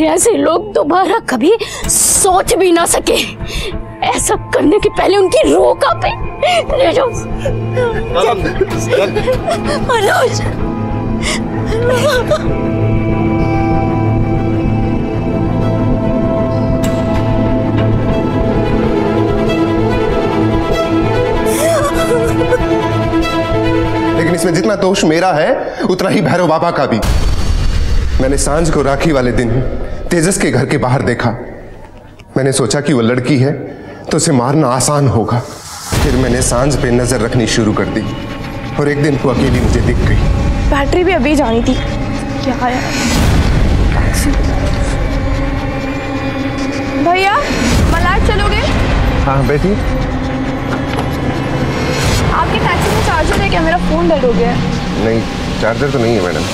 Speaker 22: ऐसे लोग दोबारा कभी सोच भी ना सके। ऐसा करने के पहले उनकी रूह कांपे। ले जाओ मनोज।
Speaker 17: लेकिन इसमें जितना दोष मेरा है उतना ही भैरव बाबा का भी। मैंने सांझ को राखी वाले दिन तेजस के घर के बाहर देखा। मैंने सोचा कि वो लड़की है तो उसे मारना आसान होगा। फिर मैंने सांझ पे नजर रखनी शुरू कर दी और एक दिन वो अकेली मुझे दिख गई।
Speaker 6: बैटरी भी अभी जानी थी। क्या यार, भैया मलाड चलोगे?
Speaker 17: हाँ बैठी।
Speaker 6: आपके टैक्सी में चार्जर है क्या? मेरा फोन डेड हो गया है।
Speaker 17: नहीं, चार्जर तो नहीं है मैडम।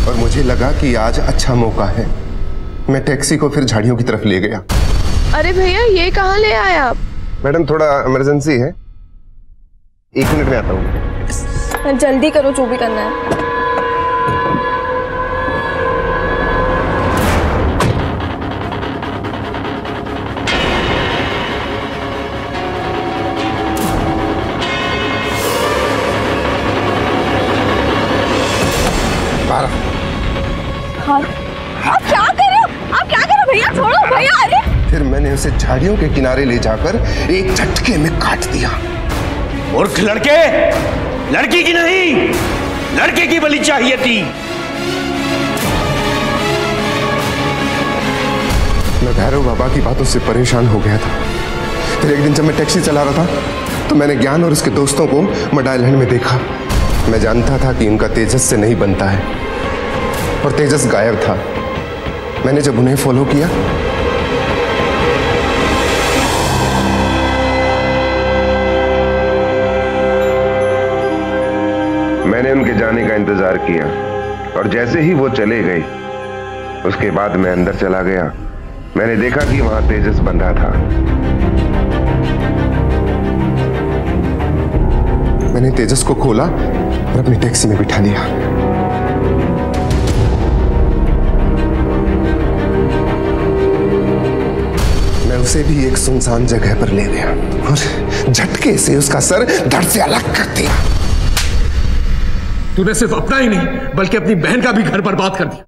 Speaker 17: और मुझे लगा कि आज अच्छा मौका है। मैं टैक्सी को फिर झाड़ियों की तरफ ले गया।
Speaker 6: अरे भैया ये कहाँ ले आए आप?
Speaker 17: मैडम थोड़ा इमरजेंसी है, 1 मिनट में आता हूँ।
Speaker 6: जल्दी करो, जो भी करना है। आप क्या कर रहे हो? आप क्या कर रहे हो भैया? छोड़ो भैया। अरे
Speaker 17: फिर मैंने उसे झाड़ियों के किनारे ले जाकर एक झटके में काट दिया।
Speaker 13: मूर्ख लड़के, लड़की की नहीं लड़के की बलि चाहिए थी।
Speaker 17: मैं मैं भैरव बाबा की बातों से परेशान हो गया था। फिर एक दिन जब मैं टैक्सी चला रहा था तो मैंने ज्ञान और उसके दोस्तों को मड आइलैंड में देखा। मैं जानता था कि उनका तेजस से नहीं बनता है, और तेजस गायब था। मैंने जब उन्हें फॉलो किया
Speaker 10: मैंने उनके जाने का इंतजार किया, और जैसे ही वो चले गए उसके बाद मैं अंदर चला गया। मैंने देखा कि वहां तेजस बंधा था।
Speaker 17: मैंने तेजस को खोला और अपनी टैक्सी में बिठा लिया। मैं उसे भी एक सुनसान जगह पर ले गया और झटके से उसका सर धड़ से अलग कर दिया।
Speaker 26: तूने सिर्फ अपना ही नहीं बल्कि अपनी बहन का भी घर बर्बाद कर दिया।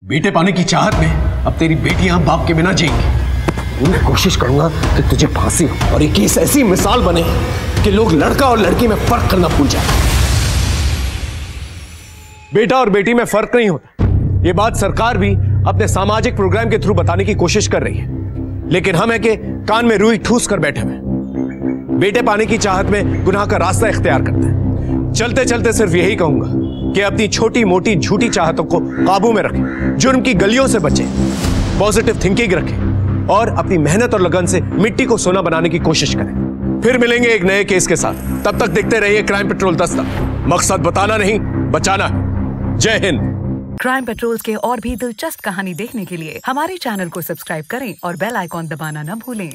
Speaker 26: बेटे पाने की चाहत में अब तेरी बेटियां बाप के बिना जिएंगी। मैं कोशिश करूंगा कि तुझे फांसी हो और ये केस ऐसी मिसाल बने कि लोग लड़का और लड़की में फर्क करना भूल जाए। बेटा और बेटी में फर्क नहीं होता, ये बात सरकार भी अपने सामाजिक प्रोग्राम के थ्रू बताने की कोशिश कर रही है, लेकिन हम है कि कान में रुई ठूस कर बैठे हुए। बेटे पाने की चाहत में गुनाह का रास्ता इख्तियार करते हैं। चलते चलते सिर्फ यही कहूंगा कि अपनी छोटी मोटी झूठी चाहतों को काबू में रखें, जुर्म की गलियों से बचें, पॉजिटिव थिंकिंग रखें और अपनी मेहनत और लगन से मिट्टी को सोना बनाने की कोशिश करें। फिर मिलेंगे एक नए केस के साथ। तब तक देखते रहिए क्राइम पेट्रोल दस्तक। मकसद बताना नहीं, बचाना है। जय हिंद।
Speaker 12: क्राइम पेट्रोल के और भी दिलचस्प कहानी देखने के लिए हमारे चैनल को सब्सक्राइब करें और बेल आइकॉन दबाना न भूलें।